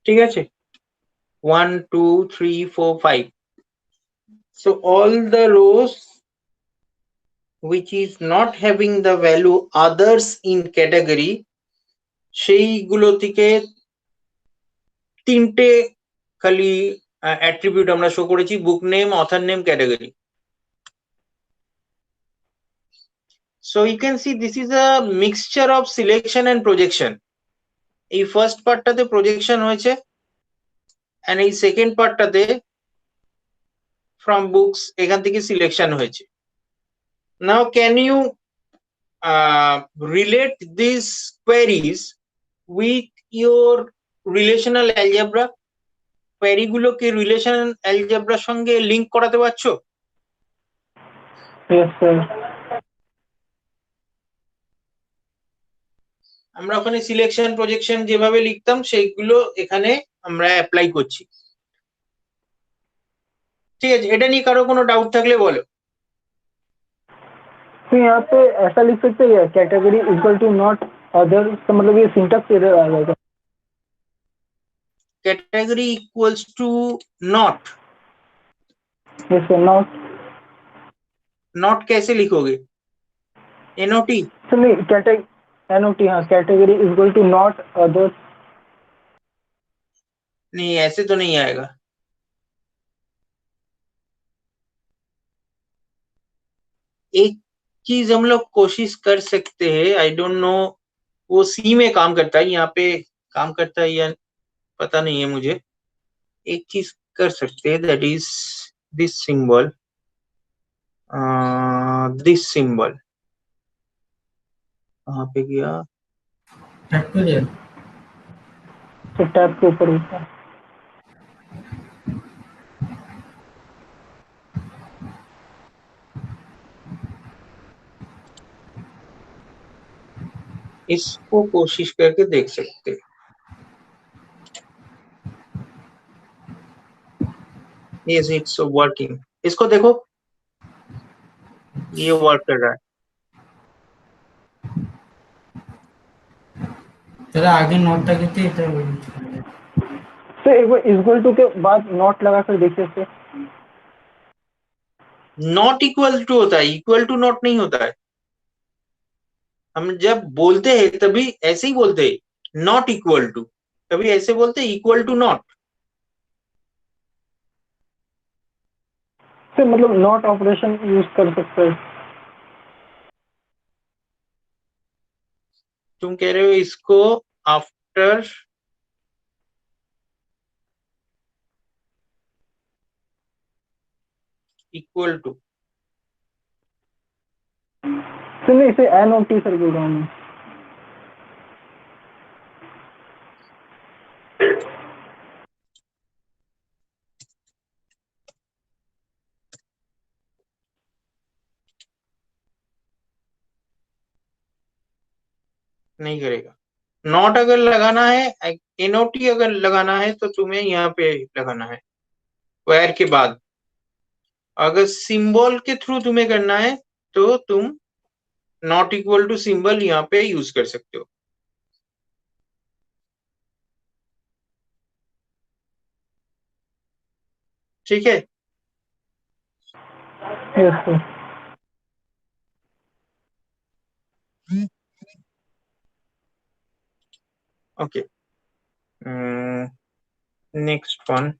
ঠিক আছে 1 2 3 4 5 so all the rows which is not having the value others in category সেইগুলো থেকে তিনটে খালি অ্যাট্রিবিউট আমরা শো করেছি বুক name author name category. so you can see this is a mixture of selection and projection. এই first পার্টটাতে projection হয়েছে and এই second পার্টটাতে from books এখান থেকে সিলেকশন হয়েছে। now can you relate these queries with your relational algebra? query গুলোকে relational অ্যালজেব্রার সঙ্গে link করাতে পারছো? Yes sir। আমরা ওখানে সিলেকশন প্রজেকশন যেভাবে লিখতাম সেইগুলো এখানে আমরা অ্যাপ্লাই করছি। ঠিক আছে, এটা নিয়ে কারো কোনো ডাউট থাকলে বলো। तो यहाँ पे ऐसा लिख सकते हैं category equal to not other, तो मतलब ये सिंटैक्स एरर आ जाएगा। Category equals to not. Yes sir not. Not कैसे लिखोगे? एनओटी? तो नहीं कैटेगरी एनओटी, हाँ category equal to not other. नहीं ऐसे तो नहीं आएगा। एक चीज हम लोग कोशिश कर सकते हैं, आई डोंट नो वो सी में काम करता है यहाँ पे काम करता है या पता नहीं है मुझे। एक चीज कर सकते हैं that is this symbol, this symbol कहाँ पे गया? फैक्टोरियल। तो टैब के ऊपर होता है। इसको कोशिश करके देख सकते हैं। Yes, it's working. इसको देखो, ये वर्क कर रहा है। তাহলে আগে নোটটা কেটে এটা तो एक बार इक्वल टू के बाद नॉट लगाकर देखिए सर। नॉट इक्वल टू होता है, इक्वल टू नॉट नहीं होता है। हम जब बोलते हैं तभी ऐसे ही बोलते हैं, नॉट इक्वल टू, कभी ऐसे बोलते हैं इक्वल टू नॉट। सर मतलब नॉट ऑपरेशन यूज कर सकते हैं। तुम कह रहे हो इसको आफ्टर इक्वल टू, सर नहीं, इसे एनओटी सर बोल रहा हूँ मैं। नहीं करेगा। नॉट अगर लगाना है, एनओटी अगर लगाना है तो तुम्हें यहाँ पे लगाना है वेयर के बाद। अगर सिंबल के थ्रू तुम्हें करना है तो तुम नॉट इक्वल टू सिंबल यहाँ पे यूज कर सकते हो। ठीक है। Yes sir. Okay, next one.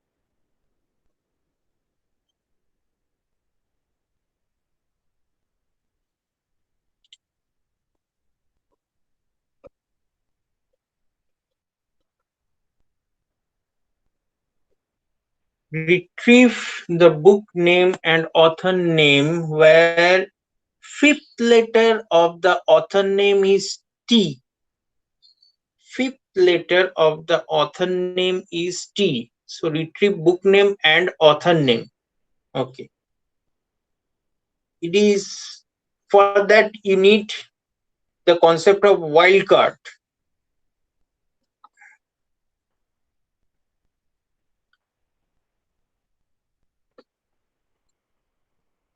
Retrieve the book name and author name where fifth letter of the author name is T. Fifth letter of the author name is T. So retrieve book name and author name. Okay. It is, for that you need the concept of wildcard.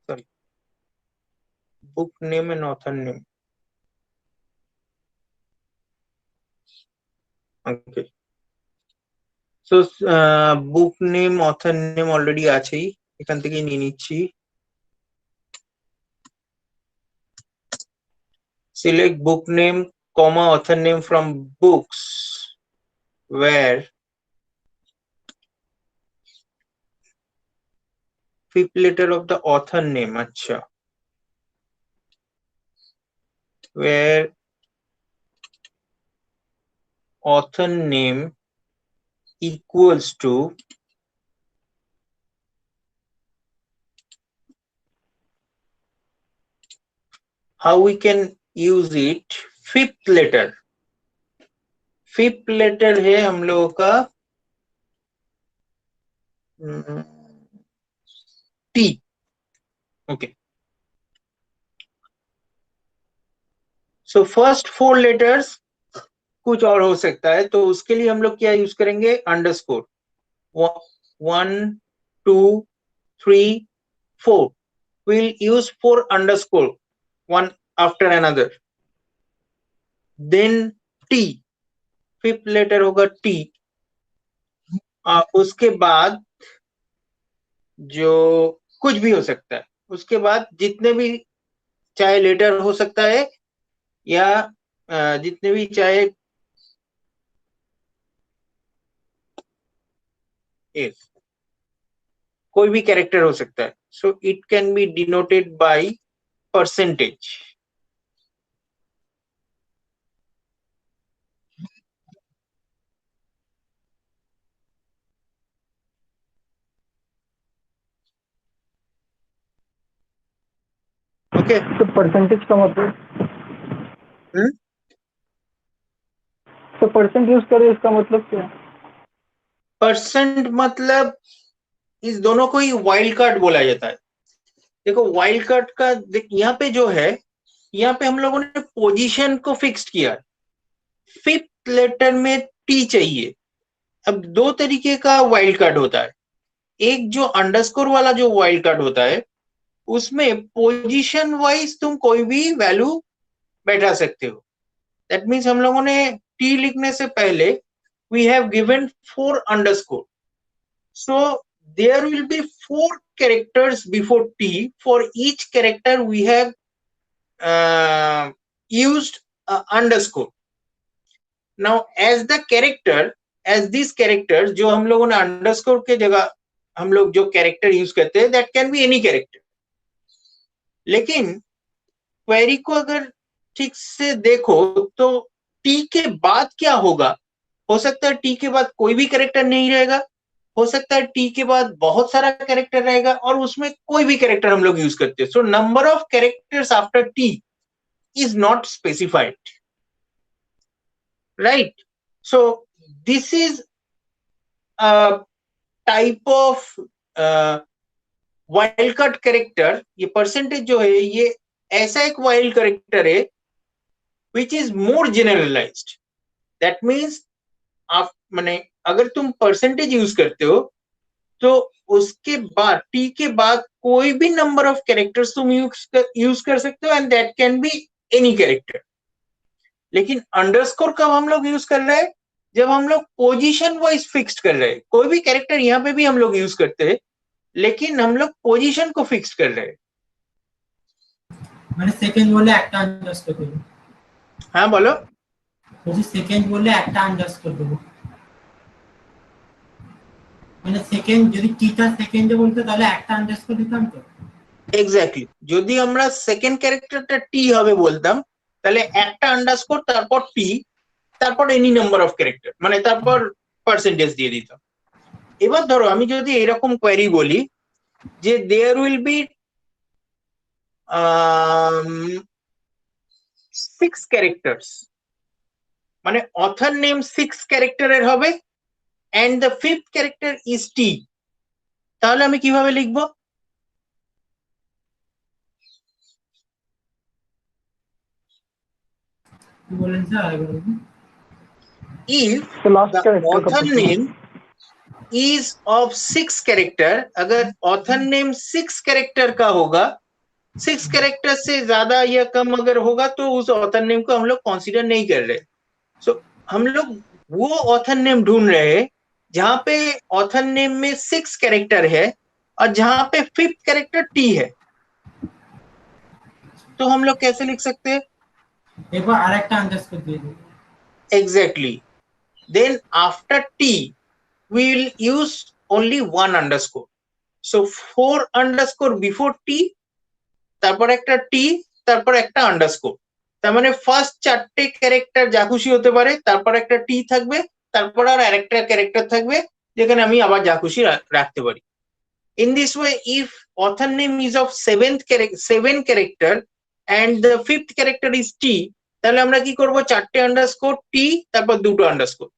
Sorry. Book name and author name. Okay. So book name, author name already আছেই, এখান থেকে নিয়ে নিচ্ছি। Select book name, comma author name from books where fifth letter of the author name, acha, where author name equals to how we can use it, fifth letter। fifth letter है हम लोगों का T। okay, so first four letters कुछ और हो सकता है, तो उसके लिए हम लोग क्या यूज करेंगे, underscore. 1 2 3 4, we'll use 4 underscore one after another, then T, fifth letter होगा T। उसके बाद जो कुछ भी हो सकता है, उसके बाद जितने भी चाहे लेटर हो सकता है या जितने भी चाहे कोई भी कैरेक्टर हो सकता है। So it can be denoted by percentage. Okay, तो परसेंटेज का मतलब तो परसेंट यूज करें इसका मतलब क्या है? परसेंट मतलब इस दोनों को ही वाइल्ड कार्ड बोला जाता है। देखो वाइल्ड कार्ड का यहाँ पे जो है, यहाँ पे हम लोगों ने पोजीशन को फिक्स्ड किया। फिफ्थ लेटर में टी चाहिए। अब दो तरीके का वाइल्ड कार्ड होता है। एक जो अंडरस्कोर वाला जो वाइल्ड कार्ड होता है, उसमें पोजीशन वाइज तुम कोई भी वैल्यू बैठा सकते हो। दैट मीन्स हम लोगों ने टी लिखने से पहले we have given 4 underscore, so there will be 4 characters before t. For each character we have used underscore. Now as the character, as these characters जो हम लोगों ने अंडरस्कोर के जगह हम लोग जो कैरेक्टर यूज करते हैं, that can be any character. लेकिन क्वेरी को अगर ठीक से देखो तो टी के बाद क्या होगा, हो सकता है टी के बाद कोई भी कैरेक्टर नहीं रहेगा, हो सकता है टी के बाद बहुत सारा कैरेक्टर रहेगा, और उसमें कोई भी कैरेक्टर हम लोग यूज करते हैं। So number of characters after T is not specified, right? So this is type of wild card character. ये परसेंटेज जो है ये ऐसा एक वाइल्ड कैरेक्टर है which is more generalised. That means आप माने अगर तुम परसेंटेज यूज करते हो तो उसके बाद टी के बाद कोई भी नंबर ऑफ कैरेक्टर्स तुम यूज कर सकते हो, and that can be any character. लेकिन अंडरस्कोर कब हम लोग यूज कर रहे हैं, जब हम लोग पोजीशन वाइज फिक्स्ड कर रहे हैं। कोई भी कैरेक्टर यहाँ पे भी हम लोग यूज करते हैं, लेकिन हम लोग पोजीशन को फिक्स कर रहे हैं। মানে সেকেন্ড বললে একটা আন্ডারস্কোর দেব, हाँ बोलो। বলছি সেকেন্ড বললে একটা আন্ডারস্কোর দেব, মানে সেকেন্ড যদি টিটা সেকেন্ডে বলতে তাহলে একটা আন্ডারস্কোর দিতাম তো। এক্স্যাক্টলি, যদি আমরা সেকেন্ড ক্যারেক্টারটা টি হবে বলতাম, তাহলে একটা আন্ডারস্কোর তারপর টি, তারপর এনি নাম্বার অফ ক্যারেক্টার, মানে তারপর পার্সেন্টেজ দিয়ে দিতাম। এবার ধরো আমি যদি এরকম কোয়েরি বলি যে দেয়ার উইল বি 6 ক্যারেক্টার্স, মানে অথর নেম 6 ক্যারেক্টারের হবে, and the fifth character is T, তাহলে আমি কিভাবে লিখবো? কি বলেন স্যার আরেকবার বলুন। If तो लास्ट the कैरेक्टर का author पूछना है। name is of 6 character, अगर author name 6 character का होगा, 6 character से ज्यादा या कम अगर होगा तो उस author name को हम लोग consider नहीं कर रहे। So हम लोग वो author name ढूंढ रहे हैं जहां पे author name में 6 character है और जहां पे 5th character T है। तो हम लोग कैसे लिख सकते हैं? এরপর আরেকটা আন্ডারস্কোর দিয়ে দেব। Exactly. Then after T we will use only one underscore. So 4 underscore before T, তারপর একটা T, তারপর একটা আন্ডারস্কোর। তার মানে ফার্স্ট 4টে ক্যারেক্টার যা খুশি হতে পারে, তারপর একটা T থাকবে, তারপর আর আরেকটা ক্যারেক্টার থাকবে যেখানে আমি আবার যা খুশি রাখতে পারি। In this way, if author name is of 7 character and the 5th character is T, তাহলে আমরা কি করব? 4টে আন্ডারস্কোর T, তারপর দুটো আন্ডারস্কোর।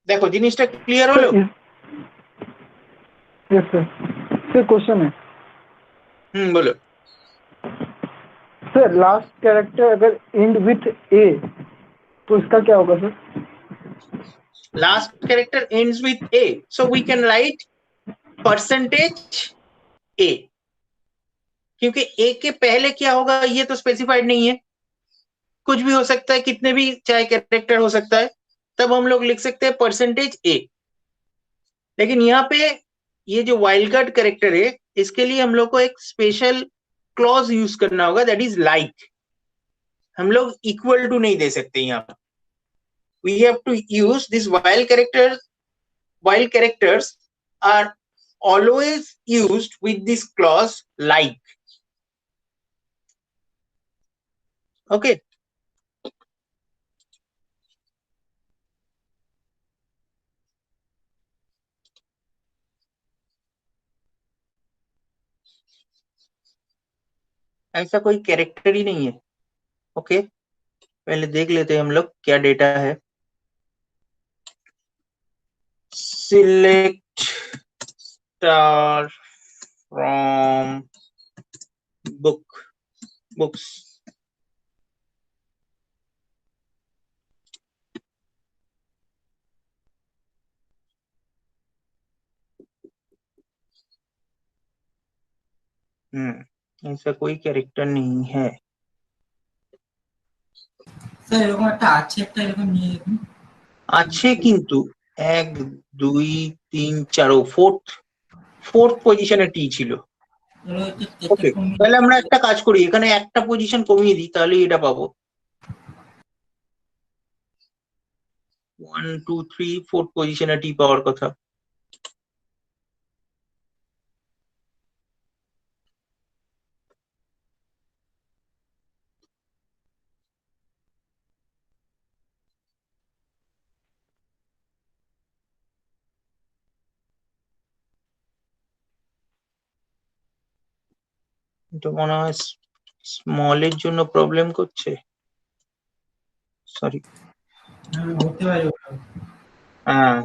দেখো জিনিসটা ক্লিয়ার হলো? Yes sir. सर क्वेश्चन है बोलो। सर, लास्ट कैरेक्टर अगर एंड विथ ए तो इसका क्या होगा sir? Last character ends with a, so we can write percentage a, क्योंकि a के पहले क्या होगा ये तो स्पेसिफाइड नहीं है, कुछ भी हो सकता है, कितने भी चाहे कैरेक्टर हो सकता है, तब हम लोग लिख सकते हैं परसेंटेज a। लेकिन यहाँ पे ये जो वाइल्ड कार्ड कैरेक्टर है, इसके लिए हम लोग को एक स्पेशल क्लॉज यूज करना होगा, दैट इज लाइक। हम लोग इक्वल टू नहीं दे सकते यहाँ पर। We have to use this while characters are always used with this clause like. Okay. ऐसा कोई कैरेक्टर ही नहीं है। ओके, पहले देख लेते हैं हम लोग क्या डेटा है। Select star from books. ऐसा कोई कैरेक्टर नहीं है। স্যার এরকম একটা আছে, একটা এরকম নিয়ে দেখুন। আছে কিন্তু 1 2 3 4 ফোর্থ পজিশনে টি ছিল। ধরো এটা ওকে, কমিয়ে তাহলে আমরা একটা কাজ করি, এখানে একটা পজিশন কমিয়ে দিই, তাহলে এটা পাবো। 1 2 3 ফোর্থ পজিশনে টি পাওয়ার কথা। এটা মনে হয় স্মলের জন্য প্রবলেম করছে, সরি। হতে পারে ওটা। হ্যাঁ,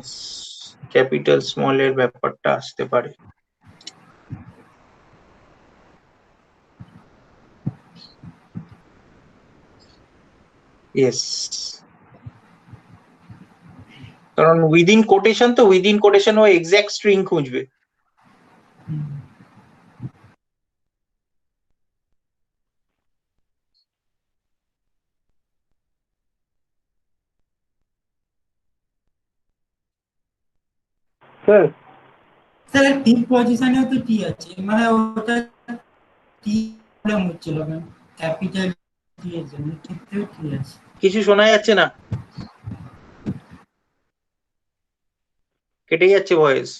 ক্যাপিটাল স্মলের ব্যাপারটা আসতে পারে। ইয়েস, কারণ উইদিন কোটেশন, তো উইদিন কোটেশন ও এক্সাক্ট স্ট্রিং খুঁজবে। सर স্যার ফিফথ পজিশনেও তো টি আছে, মানে ওটা টি প্রবলেম হচ্ছিল কেন, ক্যাপিটাল টি এর জন্য ক্ষেত্রেও টি আছে। কিছু শোনা যাচ্ছে না, কেটে যাচ্ছে ভয়েস।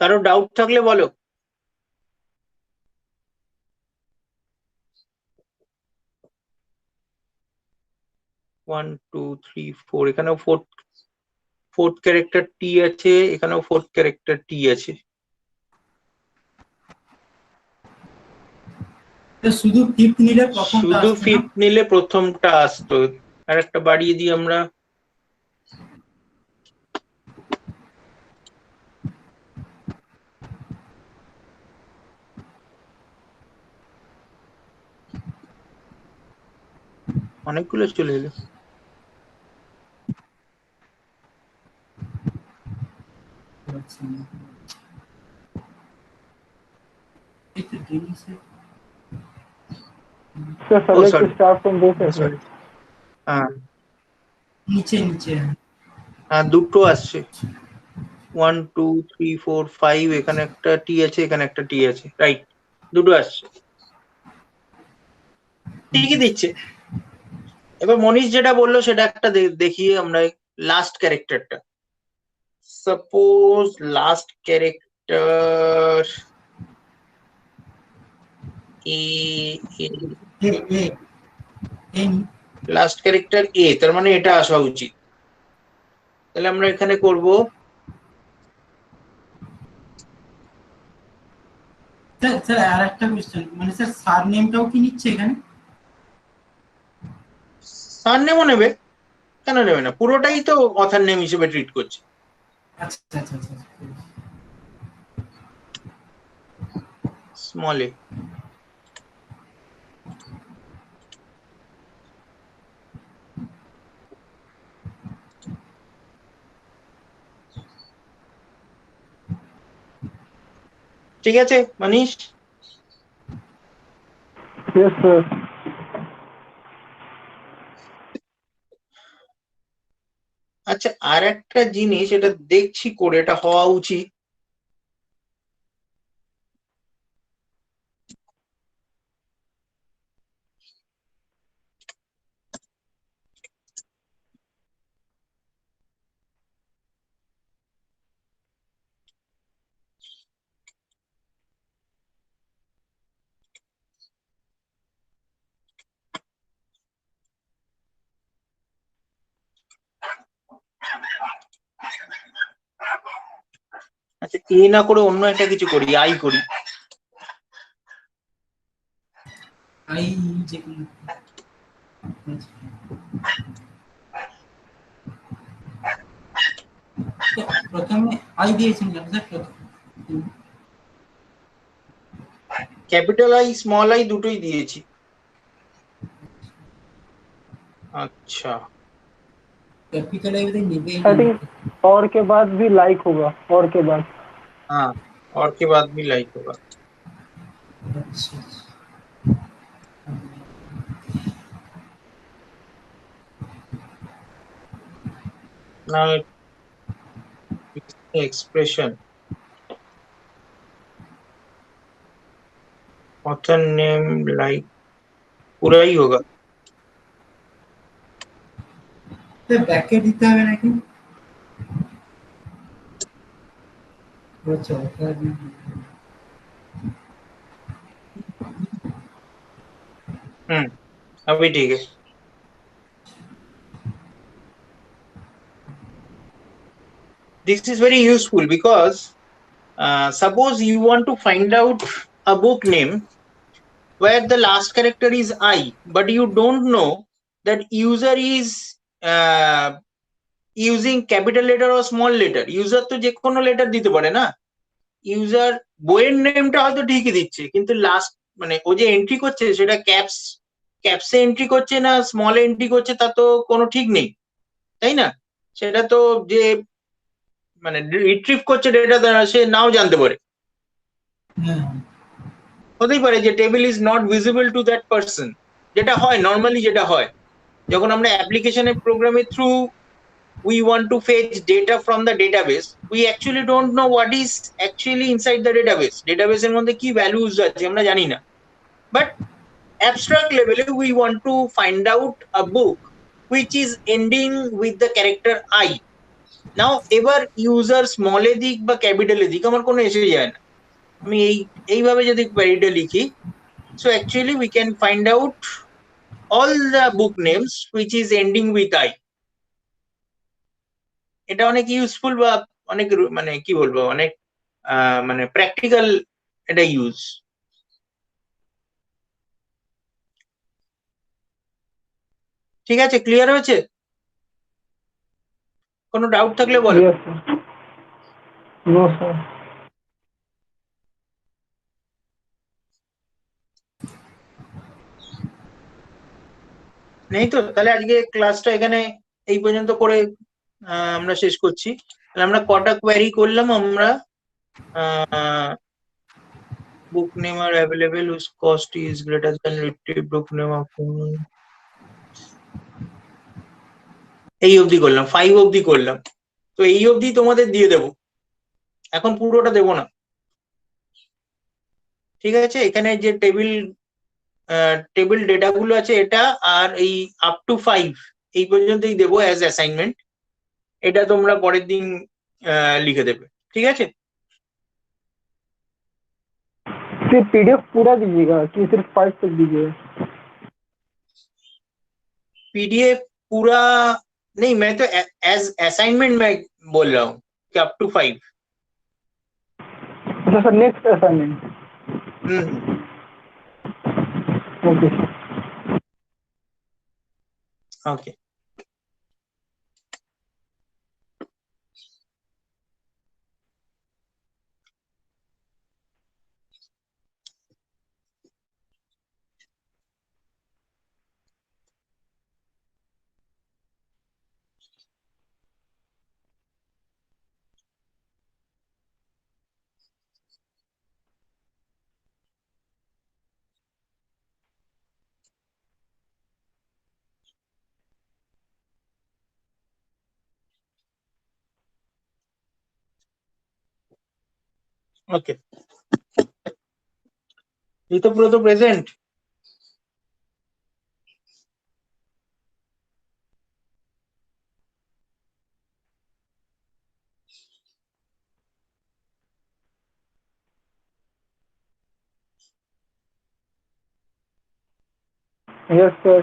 কারো ডাউট থাকলে বলো। 1 2 3 4, এখানেও ফোর্থ ক্যারেক্টার টি আছে, এখানেও ফোর্থ ক্যারেক্টার টি আছে। তো শুধু ফিফথ নিলে প্রথমটা শুধু আসতো না। ফিফথ নিলে প্রথমটা আসতো। আর একটা বাড়িয়ে দিই আমরা, অনেকগুলো চলে এলো। একটু জিনিসে सर ও select sorry, star from book है सर। সরি। হ্যাঁ নিচে নিচে। হ্যাঁ, দুটো আসছে। 1 2 3 4 5, এখানে একটা টি আছে, এখানে একটা টি আছে, রাইট, দুটো আসছে, ঠিকই দিচ্ছে। এবার মনীষ যেটা বললো সেটা একটা দেখিয়ে আমরা, লাস্ট ক্যারেক্টারটা। Suppose last character a, A A A last character a, তার মানে এটা আসা উচিত। তাহলে আমরা এখানে করব স্যার স্যার আর একটা কোশ্চেন, মানে স্যার সারনেমটাও কি নিচ্ছে এখানে? সারনেমও নেবে, কেন নেবে না, পুরোটাই তো অথার নেম হিসেবে ট্রিট করছে। আচ্ছা আচ্ছা আচ্ছা আচ্ছা। স্মল এ, ঠিক আছে মনীষ? Yes sir. আচ্ছা, আর একটা জিনিস, এটা দেখছি করে, এটা হওয়া উচিত। এ না করে অন্য একটা কিছু করি, আই করি। আই যে কোনো প্রথমে আই দিয়েছেন কেন sir? Capital I small I দুটোই দিয়েছি। अच्छा कैपिटल आई भी निभे आई थिंक और के बाद भी लाइक होगा, और के बाद। हाँ, और के बाद भी लाइक होगा। अच्छा now expression author name like पूरा ही होगा। तो ব্র্যাকেট দিতে হবে নাকি? আচ্ছা अभी ठीक है। This is very useful because suppose you want to find out a book name where the last character is I, but you don't know that user is using capital letter or small letter. User তো যে কোনো letter দিতে পারে না। User বইয়ের নেমটা হয়তো ঠিকই দিচ্ছে, কিন্তু লাস্ট মানে ও যে এন্ট্রি করছে সেটা ক্যাপসে এন্ট্রি করছে না স্মল এন্ট্রি করছে তা তো কোনো ঠিক নেই, তাই না? সেটা তো যে মানে রিট্রিভ করছে ডেটা সে নাও জানতে পারে। হ্যাঁ হতেই পারে যে table is not visible to that person, যেটা হয় নর্মালি, যেটা হয় যখন আমরা অ্যাপ্লিকেশনের প্রোগ্রামের through we want to fetch data from the database, we actually don't know what is actually inside the database. Database এর মধ্যে কি ভ্যালুজ আছে আমরা জানি না, but abstract level we want to find out a book which is ending with the character I. Now এবার user small এ দিক বা ক্যাপিটাল এ দিক আমার কোনো এসে যায় না, আমি এইভাবে যদি কোয়েরিটা লিখি, so actually we can find out all the book names which is ending with I. এটা অনেক ইউজফুল বা অনেক মানে কি বলবো অনেক মানে প্র্যাকটিক্যাল এটা ইউজ। ঠিক আছে, ক্লিয়ার হয়েছে? কোনো ডাউট থাকলে বলো। Yes sir. No sir. নেই তো? তাহলে আজকে ক্লাসটা এখানে এই পর্যন্ত করে আমরা শেষ করছি। তাহলে আমরা কটা কোয়ারি করলাম আমরা? বুক নেম আর available whose cost is greater than retrieve book name of এই অবধি করলাম, 5 অবধি করলাম। তো এই অবধি তোমাদের দিয়ে দেবো, এখন পুরোটা দেবো না। ঠিক আছে, এখানে যে টেবিল ডেটা গুলো আছে এটা আর এই আপ টু 5 এই পর্যন্তই দেবো অ্যাজ অ্যাসাইনমেন্ট। এটা তোমরা পরের দিন লিখে দেবে, ঠিক আছে? फिर पीडीएफ पूरा दीजिएगा कि सिर्फ 5 तक दीजिएगा? पीडीएफ पूरा नहीं, मैं तो एज असाइनमेंट में बोल रहा हूँ कि अप टू 5। अच्छा sir, next assignment. Okay sir. Okay. Okay, ये तो पूरा तो प्रेजेंट। Yes sir.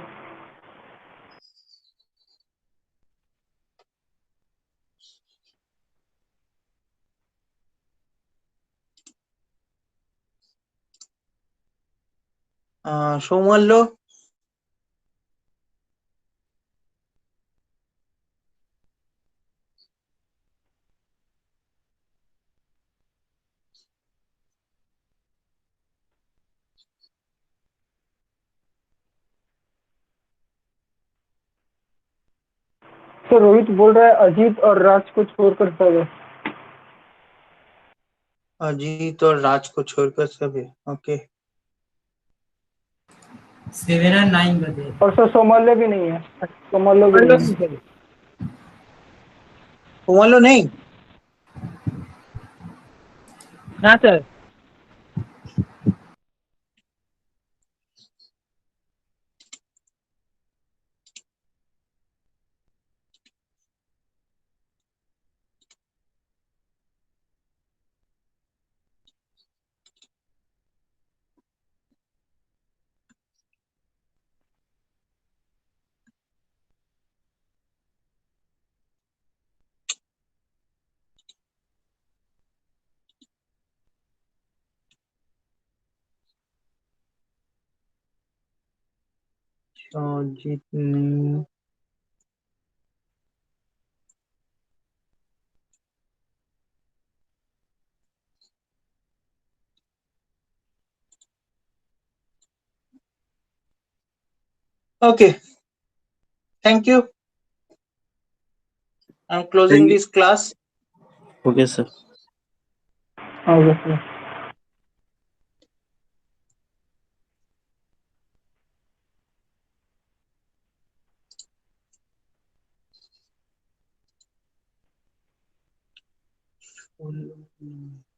সৌমাল্য, तो रोहित बोल रहा है अजीत और राज को छोड़कर सब है। अजीत और राज को छोड़कर सब है। ओके 7 और 9 बजे। और सर सोमाल्य भी नहीं है, सोमाल्य भी नहीं है। सौमाल्य नहीं। ना सर। अजीत नहीं। Okay, thank you. I'm closing this class. Okay, sir. Okay sir. Mm.